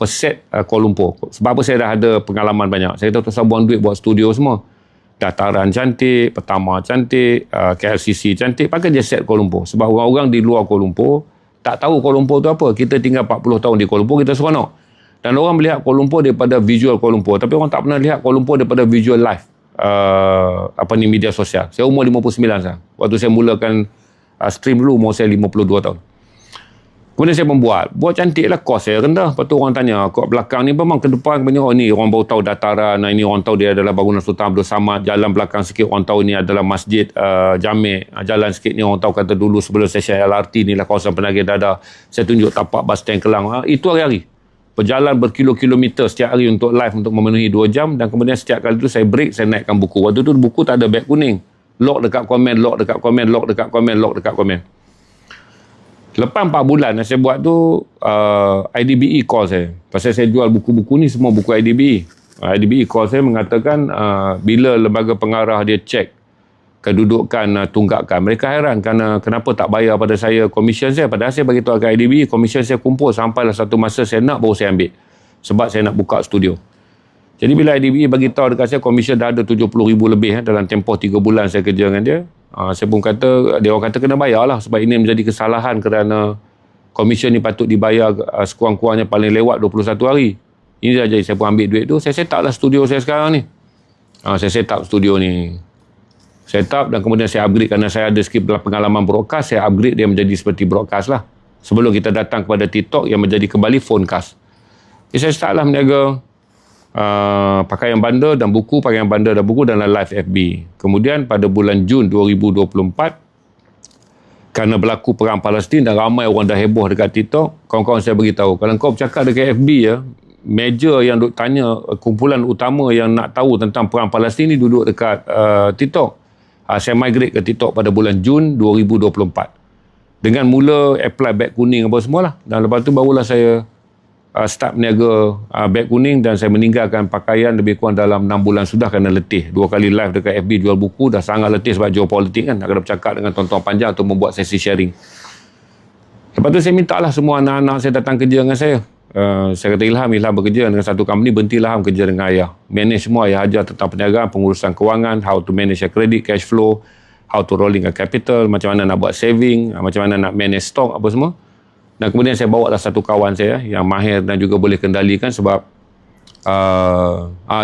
Perset Kuala Lumpur. Sebab apa saya dah ada pengalaman banyak. Saya tahu buang duit buat studio semua. Dataran cantik, Pertama cantik, KLCC cantik. Pakai je set Kuala Lumpur. Sebab orang-orang di luar Kuala Lumpur tak tahu Kuala Lumpur tu apa. Kita tinggal 40 tahun di Kuala Lumpur, kita seronok. Dan orang melihat Kuala Lumpur daripada visual Kuala Lumpur. Tapi orang tak pernah lihat Kuala Lumpur daripada visual live. Media sosial. Saya umur 59 sekarang. Waktu saya mulakan stream dulu, umur saya 52 tahun. Kemudian saya buat cantik lah, kos saya rendah. Lepas tu orang tanya, kat belakang ni memang ke depan banyak ni orang baru tahu dataran, ini orang tahu dia adalah bangunan Sultan Abdul Samad, jalan belakang sikit orang tahu ni adalah Masjid Jami', jalan sikit ni orang tahu kata dulu sebelum stesen LRT ni lah kawasan Penagih Dada. Saya tunjuk tapak bas stand Kelang. Itu hari-hari. Berjalan berkilo-kilometer setiap hari untuk live untuk memenuhi 2 jam dan kemudian setiap kali tu saya break, saya naikkan buku. Waktu tu buku tak ada beg kuning. Lock dekat komen, lock dekat komen, lock dekat komen, lock dekat komen. Lepas 4 bulan saya buat tu, IDBE call saya. Pasal saya jual buku-buku ni semua buku IDBE. IDBE call saya mengatakan bila lembaga pengarah dia cek kedudukan tunggakan. Mereka heran kerana kenapa tak bayar pada saya komisen saya. Padahal saya bagi tahu ke IDB, komisen saya kumpul sampailah satu masa saya nak baru saya ambil. Sebab saya nak buka studio. Jadi bila IDB bagi tahu dekat saya komisen dah ada 70,000 lebih dalam tempoh 3 bulan saya kerja dengan dia. Saya pun kata, dia orang kata kena bayar lah sebab ini menjadi kesalahan kerana komisen ni patut dibayar sekurang-kurangnya paling lewat 21 hari. Ini dah jadi saya pun ambil duit tu. Saya set up lah studio saya sekarang ni. Saya set up studio ni. Set up dan kemudian saya upgrade kerana saya ada sikit pengalaman broadcast, saya upgrade dia menjadi seperti broadcast lah. Sebelum kita datang kepada TikTok yang menjadi kembali phonecast. Jadi saya start lah meniaga pakaian bandar dan buku, pakaian bandar dan buku dan live FB. Kemudian pada bulan Jun 2024, kerana berlaku perang Palestin dan ramai orang dah heboh dekat TikTok, kawan-kawan saya beritahu, kalau kau bercakap dekat FB ya, meja yang duk tanya, kumpulan utama yang nak tahu tentang perang Palestin ni duduk dekat TikTok. Saya migrate ke TikTok pada bulan Jun 2024. Dengan mula apply beg kuning apa semualah. Dan lepas tu barulah saya start meniaga beg kuning dan saya meninggalkan pakaian lebih kurang dalam 6 bulan sudah kerana letih. 2 kali live dekat FB jual buku dah sangat letih sebab jual politik kan. Nak kena bercakap dengan tuan-tuan panjang untuk membuat sesi sharing. Lepas tu saya minta lah semua anak-anak saya datang kerja dengan saya. Saya kata Ilham bekerja dengan satu company, berhenti Ilham kerja dengan ayah. Manage semua, ayah ajar tentang perniagaan, pengurusan kewangan, how to manage a credit, cash flow, how to rolling a capital, macam mana nak buat saving, macam mana nak manage stock, apa semua. Dan kemudian saya bawa lah satu kawan saya yang mahir dan juga boleh kendalikan sebab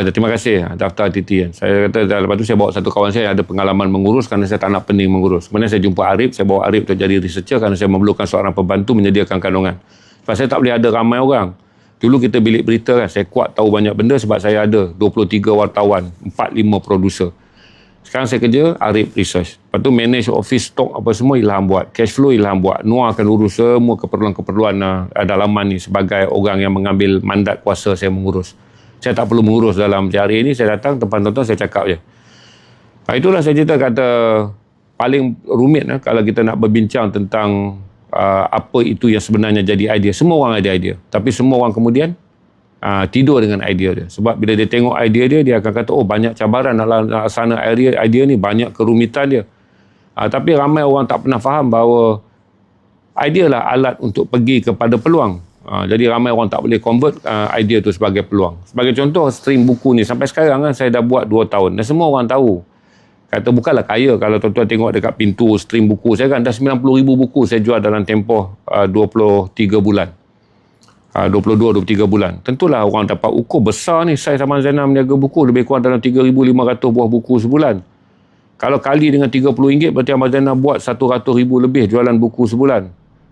terima kasih daftar TT kan. Saya kata lepas tu saya bawa satu kawan saya yang ada pengalaman mengurus kerana saya tak nak pening mengurus. Kemudian saya jumpa Arif, saya bawa Arif untuk jadi researcher kerana saya memerlukan seorang pembantu menyediakan kandungan. Sebab saya tak boleh ada ramai orang. Dulu kita bilik berita kan, saya kuat tahu banyak benda sebab saya ada 23 wartawan, 4-5 producer. Sekarang saya kerja, Arif research. Lepas tu manage office stock apa semua Ilham buat. Cash flow Ilham buat. Noah akan urus semua keperluan-keperluan dalaman ni sebagai orang yang mengambil mandat kuasa saya mengurus. Saya tak perlu mengurus dalam hari ini, saya datang tempat tonton saya cakap je. Itulah saya cerita kata paling rumit kalau kita nak berbincang tentang apa itu yang sebenarnya jadi idea. Semua orang ada idea. Tapi semua orang kemudian tidur dengan idea dia. Sebab bila dia tengok idea dia, dia akan kata, oh banyak cabaran nak laksana idea ni, banyak kerumitan dia. Tapi ramai orang tak pernah faham bahawa idea lah alat untuk pergi kepada peluang. Jadi ramai orang tak boleh convert idea tu sebagai peluang. Sebagai contoh, stream buku ni. Sampai sekarang kan saya dah buat 2 tahun. Dan semua orang tahu. Kata bukanlah kaya kalau tuan-tuan tengok dekat pintu stream buku saya kan dah 90,000 buku saya jual dalam tempoh 23 bulan. 22-23 bulan. Tentulah orang dapat ukur besar ni saya sama Zainal meniaga buku lebih kurang dalam 3,500 buah buku sebulan. Kalau kali dengan RM30 berarti Abang Zainal buat 100,000 lebih jualan buku sebulan.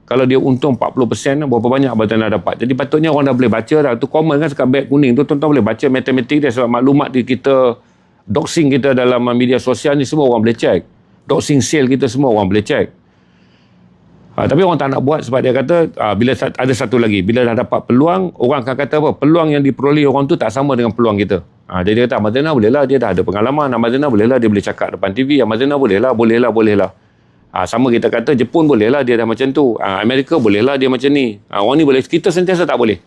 Kalau dia untung 40%, berapa banyak Abang Zainal dapat. Jadi patutnya orang dah boleh baca dah. Tu komen kan sekat beg kuning tu tuan-tuan boleh baca matematik dia sebab maklumat di kita doxing kita dalam media sosial ni semua orang boleh check. Doxing sale kita semua orang boleh check. Tapi orang tak nak buat sebab dia kata bila ada satu lagi, bila dah dapat peluang, orang akan kata apa? Peluang yang diperoleh orang tu tak sama dengan peluang kita. Jadi dia kata Ahmad Zainal boleh lah, dia dah ada pengalaman. Ahmad Zainal boleh lah, dia boleh cakap depan TV. Ahmad Zainal boleh lah. Sama kita kata Jepun boleh lah, dia dah macam tu. Amerika boleh lah, dia macam ni. Orang ni boleh, kita sentiasa tak boleh.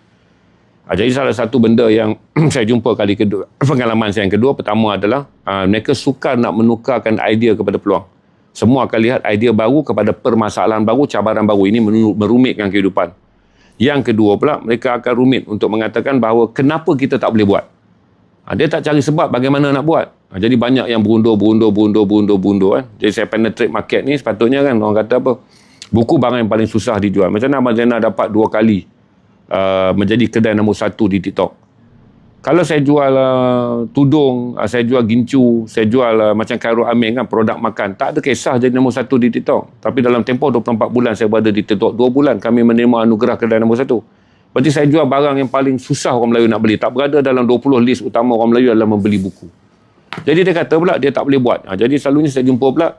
Jadi salah satu benda yang saya jumpa kali kedua, pengalaman saya yang kedua, pertama adalah mereka sukar nak menukarkan idea kepada peluang. Semua akan lihat idea baru kepada permasalahan baru, cabaran baru. Ini merumitkan kehidupan. Yang kedua pula, mereka akan rumit untuk mengatakan bahawa kenapa kita tak boleh buat. Dia tak cari sebab bagaimana nak buat. Jadi banyak yang berundur kan. Jadi saya penetrate market ni sepatutnya kan, orang kata apa, buku barang yang paling susah dijual. Macam mana Abang Zainal dapat 2 kali menjadi kedai nombor 1 di TikTok. Kalau saya jual tudung, saya jual gincu, saya jual macam Khairul Amin kan, produk makan, tak ada kisah jadi nombor 1 di TikTok. Tapi dalam tempoh 24 bulan saya berada di TikTok, 2 bulan kami menerima anugerah kedai nombor 1. Berarti saya jual barang yang paling susah orang Melayu nak beli. Tak berada dalam 20 list utama orang Melayu adalah membeli buku. Jadi dia kata pula dia tak boleh buat. Jadi selalunya saya jumpa pula,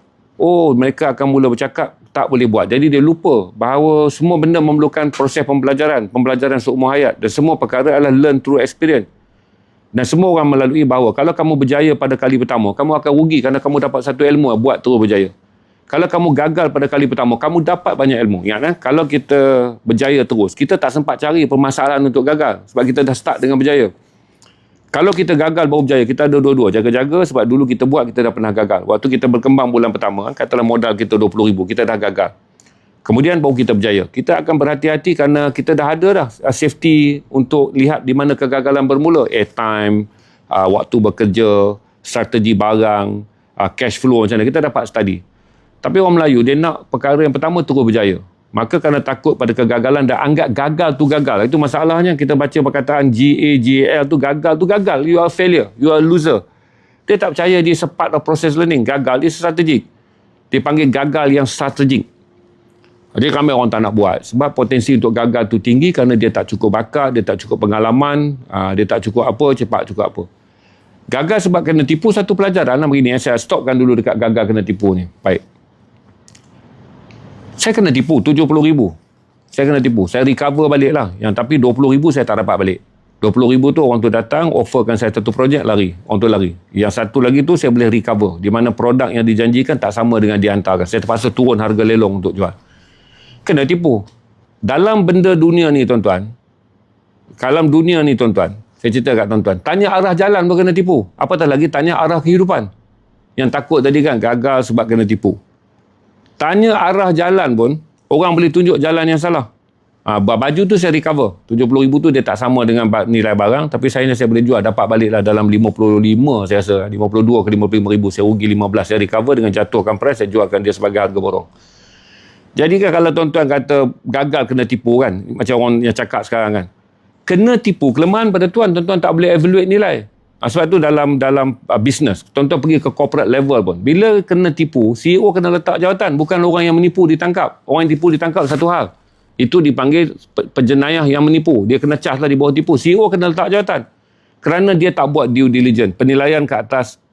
mereka akan mula bercakap tak boleh buat. Jadi dia lupa bahawa semua benda memerlukan proses pembelajaran seumur hayat, dan semua perkara adalah learn through experience. Dan semua orang melalui bahawa kalau kamu berjaya pada kali pertama, kamu akan rugi kerana kamu dapat satu ilmu, buat terus berjaya. Kalau kamu gagal pada kali pertama, kamu dapat banyak ilmu. Ingat kalau kita berjaya terus, kita tak sempat cari permasalahan untuk gagal sebab kita dah start dengan berjaya. Kalau kita gagal baru berjaya, kita ada dua-dua. Jaga-jaga sebab dulu kita buat, kita dah pernah gagal. Waktu kita berkembang bulan pertama, katalah modal kita 20,000, kita dah gagal. Kemudian baru kita berjaya. Kita akan berhati-hati kerana kita dah ada dah safety untuk lihat di mana kegagalan bermula. Airtime, waktu bekerja, strategi barang, cash flow macam mana. Kita dapat study. Tapi orang Melayu, dia nak perkara yang pertama terus berjaya. Maka kerana takut pada kegagalan dan anggap gagal tu gagal. Itu masalahnya kita baca perkataan GAGAL tu gagal. You are failure. You are loser. Dia tak percaya dia part of process learning. Gagal, dia strategik. Dia panggil gagal yang strategik. Jadi ramai orang tak nak buat. Sebab potensi untuk gagal tu tinggi kerana dia tak cukup bakat, dia tak cukup pengalaman, dia tak cukup apa, cepat cukup apa. Gagal sebab kena tipu satu pelajaran lah begini. Saya stopkan dulu dekat gagal kena tipu ni. Baik. Saya kena tipu RM70,000. Saya kena tipu. Saya recover balik lah. Tapi RM20,000 saya tak dapat balik. RM20,000 tu orang tu datang, offerkan saya satu projek, lari. Orang tu lari. Yang satu lagi tu saya boleh recover. Di mana produk yang dijanjikan tak sama dengan dihantarkan. Saya terpaksa turun harga lelong untuk jual. Kena tipu. Dalam benda dunia ni tuan-tuan, saya cerita kat tuan-tuan, tanya arah jalan pun kena tipu. Apatah lagi tanya arah kehidupan. Yang takut tadi kan, gagal sebab kena tipu. Tanya arah jalan pun, orang boleh tunjuk jalan yang salah. Baju tu saya recover. RM70,000 tu dia tak sama dengan nilai barang, tapi saya boleh jual, dapat balik lah dalam 55 saya rasa. 52 ke 55,000. Saya rugi 15. Saya recover dengan jatuhkan price, saya jualkan dia sebagai harga borong. Jadi kan kalau tuan-tuan kata gagal kena tipu kan, macam orang yang cakap sekarang kan, kena tipu, kelemahan pada tuan-tuan tak boleh evaluate nilai. Sebab tu dalam bisnes, tuan-tuan pergi ke corporate level pun, bila kena tipu, CEO kena letak jawatan, bukan orang yang menipu ditangkap. Orang yang tipu ditangkap satu hal. Itu dipanggil penjenayah yang menipu. Dia kena charge lah di bawah tipu. CEO kena letak jawatan. Kerana dia tak buat due diligence, penilaian ke atas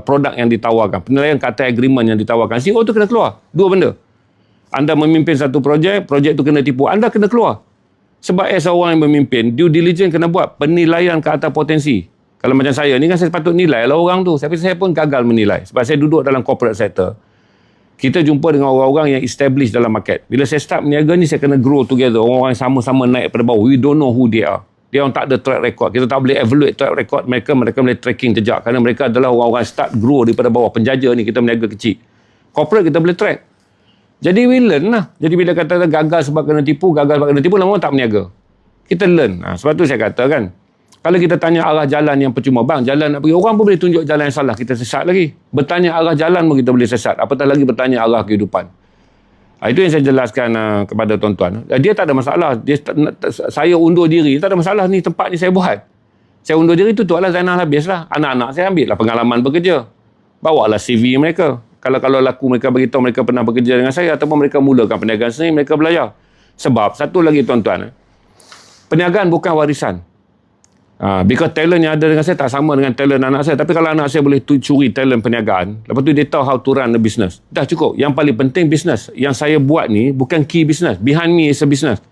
produk yang ditawarkan, penilaian ke atas agreement yang ditawarkan. CEO tu kena keluar. Dua benda. Anda memimpin satu projek tu kena tipu, anda kena keluar. Sebab seorang yang memimpin, due diligence kena buat, penilaian ke atas potensi. Kalau macam saya ni kan, saya patut nilai lah orang tu. Tapi saya pun gagal menilai. Sebab saya duduk dalam corporate sector. Kita jumpa dengan orang-orang yang established dalam market. Bila saya start berniaga ni, saya kena grow together. Orang-orang yang sama-sama naik pada bawah. We don't know who they are. Dia orang tak ada track record. Kita tak boleh evaluate track record mereka. Mereka boleh tracking jejak. Kerana mereka adalah orang-orang start grow daripada bawah. Penjaja ni, kita berniaga kecil. Corporate kita boleh track. Jadi we learn lah. Jadi bila kata gagal sebab kena tipu, lama-lama tak berniaga. Kita learn. Sebab tu saya kata kan, kalau kita tanya arah jalan yang percuma, bang, jalan nak pergi, orang pun boleh tunjuk jalan yang salah, kita sesat lagi. Bertanya arah jalan pun kita boleh sesat. Apatah lagi bertanya arah kehidupan. Itu yang saya jelaskan kepada tuan-tuan. Dia tak ada masalah. Saya undur diri, tak ada masalah ni, tempat ni saya buat. Saya undur diri, tutup lah Zainal habis lah. Anak-anak saya ambil lah pengalaman bekerja. Bawa lah CV mereka. Kalau laku mereka beritahu mereka pernah bekerja dengan saya, ataupun mereka mulakan perniagaan sendiri, mereka belajar. Sebab satu lagi tuan-tuan, perniagaan bukan warisan. Because talent yang ada dengan saya tak sama dengan talent anak saya. Tapi kalau anak saya boleh curi talent perniagaan, lepas tu dia tahu how to run a business, dah cukup. Yang paling penting business. Yang saya buat ni bukan key business. Behind me is a business.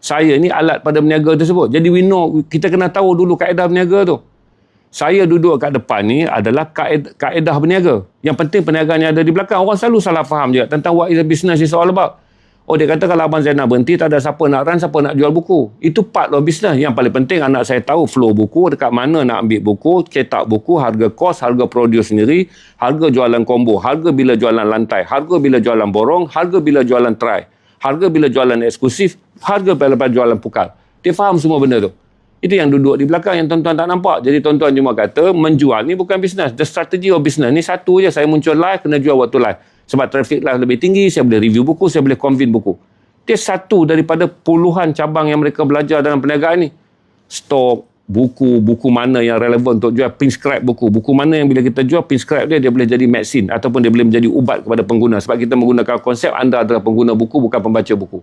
Saya ni alat pada berniaga tersebut. Jadi we know, kita kena tahu dulu kaedah berniaga tu. Saya duduk kat depan ni adalah kaedah berniaga. Yang penting perniagaan yang ada di belakang. Orang selalu salah faham je tentang what is a business is all about. Oh, dia kata kalau Abang Zainal berhenti, tak ada siapa nak run, siapa nak jual buku. Itu part of business. Yang paling penting anak saya tahu flow buku, dekat mana nak ambil buku, cetak buku, harga kos, harga produce sendiri, harga jualan combo, harga bila jualan lantai, harga bila jualan borong, harga bila jualan try, harga bila jualan eksklusif, harga bila jualan pukal. Dia faham semua benda tu. Itu yang duduk di belakang yang tuan-tuan tak nampak. Jadi tuan-tuan cuma kata menjual ni bukan bisnes. The strategy of business ni satu je. Saya muncul live, kena jual waktu live. Sebab traffic live lebih tinggi, saya boleh review buku, saya boleh convene buku. Dia satu daripada puluhan cabang yang mereka belajar dalam perniagaan ni. Stok, buku mana yang relevan untuk jual, prescribe buku. Buku mana yang bila kita jual, prescribe dia boleh jadi medicine ataupun dia boleh menjadi ubat kepada pengguna. Sebab kita menggunakan konsep anda adalah pengguna buku, bukan pembaca buku.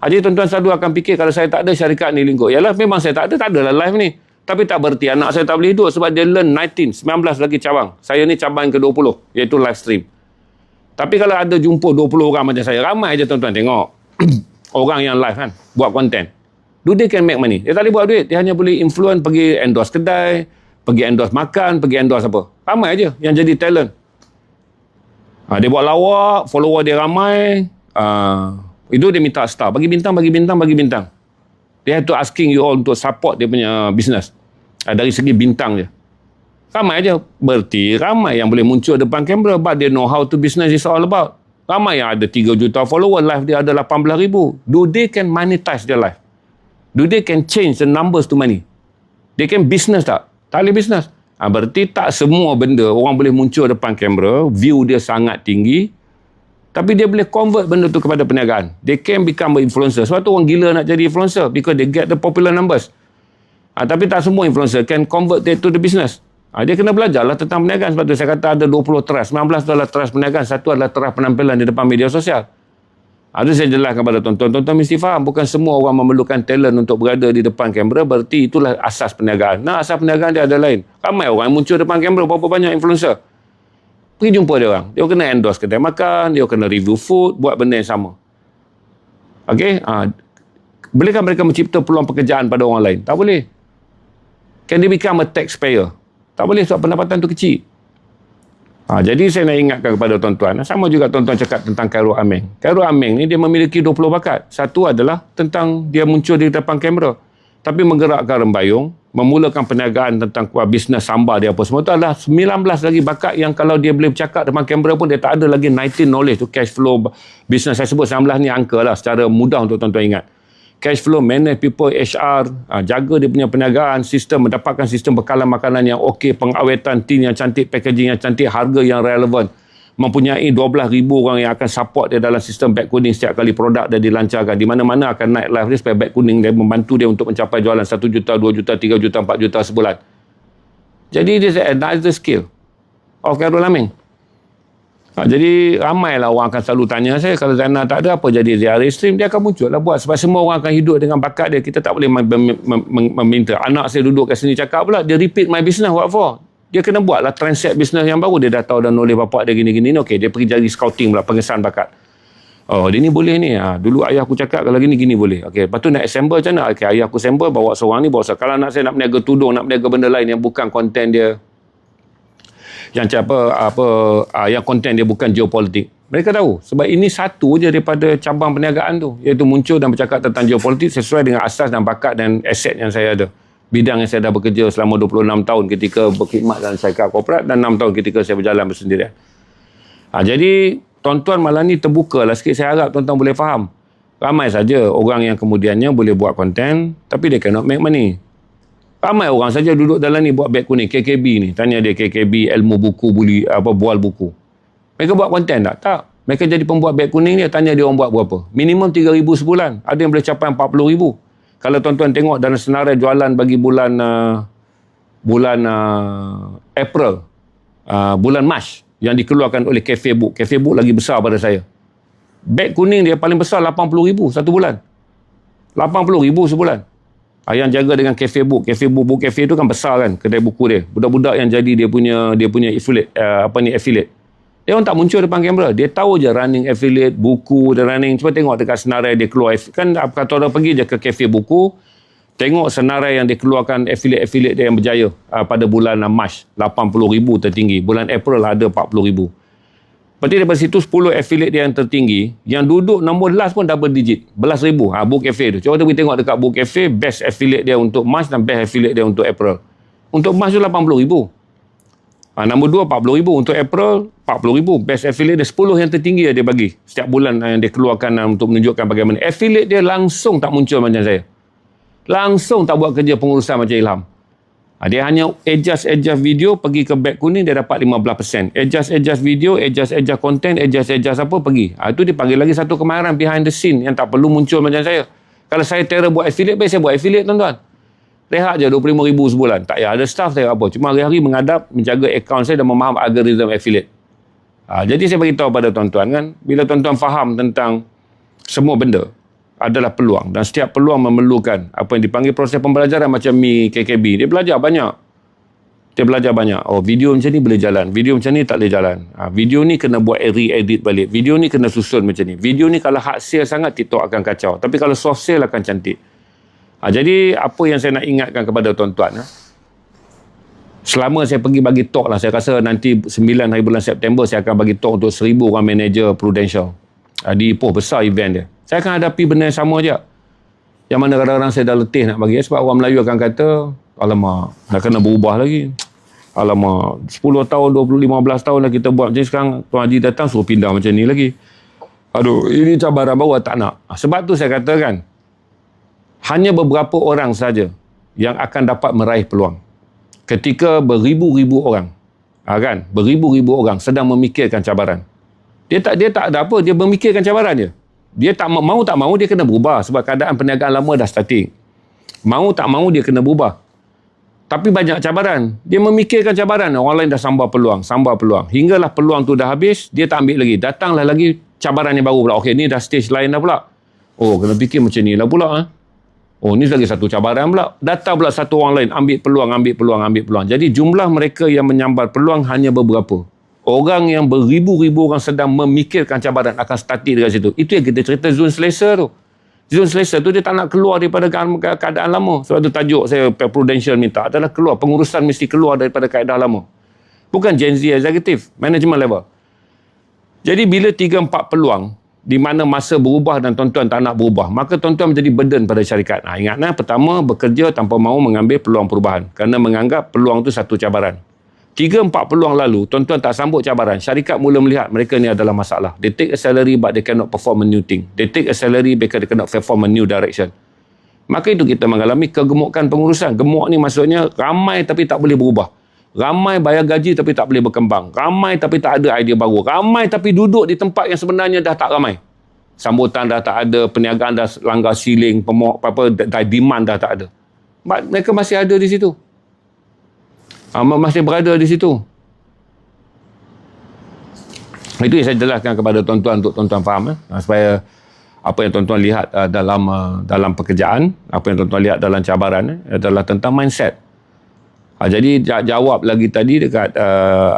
Jadi tuan-tuan selalu akan fikir kalau saya tak ada syarikat ni lingkup. Yalah memang saya tak ada lah live ni. Tapi tak berarti anak saya tak boleh hidup sebab dia learn 19 lagi cabang. Saya ni cabang yang ke-20 iaitu live stream. Tapi kalau ada jumpa 20 orang macam saya, ramai je tuan-tuan tengok orang yang live kan, buat konten. Do they can make money? Dia tak boleh buat duit. Dia hanya boleh influence pergi endorse kedai, pergi endorse makan, pergi endorse apa. Ramai je yang jadi talent. Dia buat lawak, follower dia ramai. Itu dia minta star. Bagi bintang. Dia have to asking you all untuk support dia punya business. Dari segi bintang je. Ramai je. Berarti ramai yang boleh muncul depan kamera. But they know how to business is all about. Ramai yang ada 3 juta follower. Live dia ada 18,000. Do they can monetize their life? Do they can change the numbers to money? They can business tak? Tak boleh business. Berarti tak semua benda orang boleh muncul depan kamera. View dia sangat tinggi. Tapi dia boleh convert benda tu kepada perniagaan. They can become an influencer. Sebab tu orang gila nak jadi influencer. Because they get the popular numbers. Tapi tak semua influencer can convert that to the business. Dia kena belajarlah tentang perniagaan. Sebab tu saya kata ada 20 trust. 19 adalah trust perniagaan. Satu adalah trust penampilan di depan media sosial. Ada saya jelaskan kepada tuan-tuan. Tuan-tuan mesti faham. Bukan semua orang memerlukan talent untuk berada di depan kamera. Berarti itulah asas perniagaan. Nah, asas perniagaan dia ada lain. Ramai orang yang muncul depan kamera. Berapa banyak influencer. Pergi jumpa dia orang. Dia kena endorse kedai makan. Dia kena review food. Buat benda yang sama. Okey? Bolehkah mereka mencipta peluang pekerjaan pada orang lain? Tak boleh. Can they become a taxpayer? Tak boleh sebab pendapatan tu kecil. Jadi saya nak ingatkan kepada tuan-tuan. Sama juga tuan-tuan cakap tentang Khairul Aming. Khairul Aming ni dia memiliki 20 bakat. Satu adalah tentang dia muncul di depan kamera. Tapi menggerakkan rembayung, memulakan perniagaan tentang bisnes sambar dia apa semua. Itu adalah 19 lagi bakat yang kalau dia boleh bercakap depan kamera pun dia tak ada lagi 19 knowledge tu cash flow bisnes. Saya sebut 19 ni angka lah secara mudah untuk tuan-tuan ingat. Cash flow, manage people, HR, jaga dia punya perniagaan, sistem, mendapatkan sistem bekalan makanan yang okey, pengawetan tin yang cantik, packaging yang cantik, harga yang relevan. Mempunyai 12,000 orang yang akan support dia dalam sistem beg kuning setiap kali produk dia dilancarkan. Di mana-mana akan naik live dia supaya beg kuning dia membantu dia untuk mencapai jualan 1 juta, 2 juta, 3 juta, 4 juta sebulan. Jadi dia another skill of Khairul Aming. Jadi ramailah orang akan selalu tanya saya, kalau Zainal tak ada apa jadi dia stream, dia akan muncul lah buat. Sebab semua orang akan hidup dengan bakat dia. Kita tak boleh meminta anak saya duduk kat sini cakap pula dia repeat my business, what for? Dia kena buat lah transact business yang baru. Dia dah tahu dah knowledge bapak dia gini-gini. Okey, dia pergi jadi scouting pula, pengesahan bakat. Oh, dia ni boleh ni. Dulu ayah aku cakap kalau gini-gini boleh. Okey, lepas tu nak assemble macam mana? Okey, ayah aku assemble, bawa seorang ni, bawa seorang. Kalau nak saya nak berniaga tudung, nak berniaga benda lain yang bukan konten dia, yang yang konten dia bukan geopolitik. Mereka tahu. Sebab ini satu je daripada cabang perniagaan tu. Iaitu muncul dan bercakap tentang geopolitik sesuai dengan asas dan bakat dan aset yang saya ada. Bidang yang saya dah bekerja selama 26 tahun ketika berkhidmat dalam syarikat korporat dan 6 tahun ketika saya berjalan bersendirian. Jadi, tuan-tuan malam ni terbuka lah sikit. Saya harap tuan-tuan boleh faham. Ramai saja orang yang kemudiannya boleh buat konten tapi dia cannot make money. Ramai orang saja duduk dalam ni buat beg kuning, KKB ni. Tanya dia KKB, ilmu buku, bual buku. Mereka buat konten tak? Tak. Mereka jadi pembuat beg kuning ni, tanya dia orang buat berapa. Minimum 3,000 sebulan. Ada yang boleh capai 40,000. Kalau tuan-tuan tengok dalam senarai jualan bagi bulan April, bulan Mac yang dikeluarkan oleh Cafe Book. Cafe Book lagi besar pada saya. Beg kuning dia paling besar 80,000 satu bulan. 80,000 sebulan. Yang jaga dengan Cafe Book. Cafe Book, Book Cafe tu kan besar kan kedai buku dia. Budak-budak yang jadi dia punya affiliate, affiliate. Dia orang tak muncul depan kamera. Dia tahu je running affiliate, buku dia running. Cuba tengok dekat senarai dia keluar. Kan kata orang pergi je ke Cafe Buku, tengok senarai yang dikeluarkan affiliate dia yang berjaya pada bulan Mac. 80,000 tertinggi. Bulan April ada 40,000. Berarti daripada situ 10 affiliate dia yang tertinggi, yang duduk nombor last pun double digit. Belas ribu. Book Cafe tu. Cuba kita tengok dekat Book Cafe, best affiliate dia untuk March dan best affiliate dia untuk April. Untuk March tu 80,000. Nombor 2 40,000. Untuk April 40,000. Best affiliate dia 10 yang tertinggi dia bagi. Setiap bulan yang dia keluarkan untuk menunjukkan bagaimana. Affiliate dia langsung tak muncul macam saya. Langsung tak buat kerja pengurusan macam Ilham. Dia hanya adjust video, pergi ke beg kuning, dia dapat 15%. Adjust video, adjust content, adjust apa, pergi. Itu dipanggil lagi satu kemahiran behind the scene yang tak perlu muncul macam saya. Kalau saya terror buat affiliate, baik saya buat affiliate tuan-tuan. Rehat je 25,000 sebulan. Tak payah ada staff saya apa. Cuma hari-hari menghadap, menjaga akaun saya dan memaham algoritma affiliate. Jadi saya beritahu pada tuan-tuan kan, bila tuan-tuan faham tentang semua benda, adalah peluang dan setiap peluang memerlukan apa yang dipanggil proses pembelajaran macam Mi KKB. Dia belajar banyak. Oh, video macam ni boleh jalan, video macam ni tak boleh jalan, video ni kena buat re-edit balik, video ni kena susun macam ni, video ni kalau hard sale sangat TikTok akan kacau, tapi kalau soft sale akan cantik. Jadi apa yang saya nak ingatkan kepada tuan-tuan, selama saya pergi bagi talk lah, saya rasa nanti 9 hari bulan September saya akan bagi talk untuk 1,000 orang manager Prudential di Ipoh, besar event dia. Saya akan hadapi benda yang sama je. Yang mana kadang-kadang saya dah letih nak bagi. Sebab orang Melayu akan kata, alamak, dah kena berubah lagi. Alamak, 10 tahun, 15 tahun dah kita buat macam ni, sekarang Tuan Haji datang suruh pindah macam ni lagi. Aduh, ini cabaran baru tak nak. Sebab tu saya katakan, hanya beberapa orang saja yang akan dapat meraih peluang. Ketika beribu-ribu orang, beribu-ribu orang sedang memikirkan cabaran. Dia tak ada apa, dia memikirkan cabaran dia. Dia tak mau dia kena berubah sebab keadaan perniagaan lama dah statik. Mau tak mau dia kena berubah. Tapi banyak cabaran. Dia memikirkan cabaran. Orang lain dah sambar peluang. Hinggalah peluang tu dah habis, dia tak ambil lagi. Datanglah lagi cabaran yang baru pula. Okey, ni dah stage lain dah pula. Oh, kena fikir macam ni lah pula. Oh, ni lagi satu cabaran pula. Datang pula satu orang lain, ambil peluang. Jadi jumlah mereka yang menyambar peluang hanya beberapa. Orang yang beribu-ribu orang sedang memikirkan cabaran akan statik dekat situ. Itu yang kita cerita zon selesa tu. Zon selesa tu dia tak nak keluar daripada keadaan lama. Sebab tu tajuk saya Prudential minta adalah keluar. Pengurusan mesti keluar daripada keadaan lama. Bukan Gen Z executive, management level. Jadi bila 3-4 peluang di mana masa berubah dan tuan-tuan tak nak berubah, maka tuan-tuan menjadi burden pada syarikat. Ingatlah, pertama bekerja tanpa mahu mengambil peluang perubahan kerana menganggap peluang itu satu cabaran. 3-4 peluang lalu, tuan-tuan tak sambut cabaran, syarikat mula melihat mereka ni adalah masalah. They take a salary but they cannot perform a new thing. They take a salary because they cannot perform a new direction. Maka itu kita mengalami kegemukan pengurusan. Gemuk ni maksudnya ramai tapi tak boleh berubah. Ramai bayar gaji tapi tak boleh berkembang. Ramai tapi tak ada idea baru. Ramai tapi duduk di tempat yang sebenarnya dah tak ramai. Sambutan dah tak ada, perniagaan dah langgar ceiling, demand dah tak ada. Mereka masih ada di situ. Masih berada di situ. Itu yang saya jelaskan kepada tuan-tuan untuk tuan-tuan faham, supaya apa yang tuan-tuan lihat dalam pekerjaan, apa yang tuan-tuan lihat dalam cabaran adalah tentang mindset. Jadi jawab lagi tadi dekat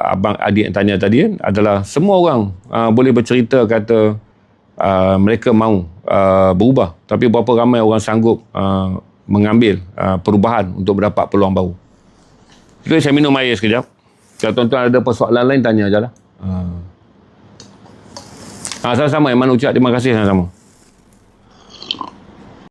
abang adik yang tanya tadi adalah semua orang boleh bercerita kata mereka mahu berubah, tapi berapa ramai orang sanggup mengambil perubahan untuk mendapat peluang baru. Jadi saya minum air sekejap. Kalau tuan-tuan ada persoalan lain, tanya je lah. Sama-sama Iman ucap terima kasih sama-sama.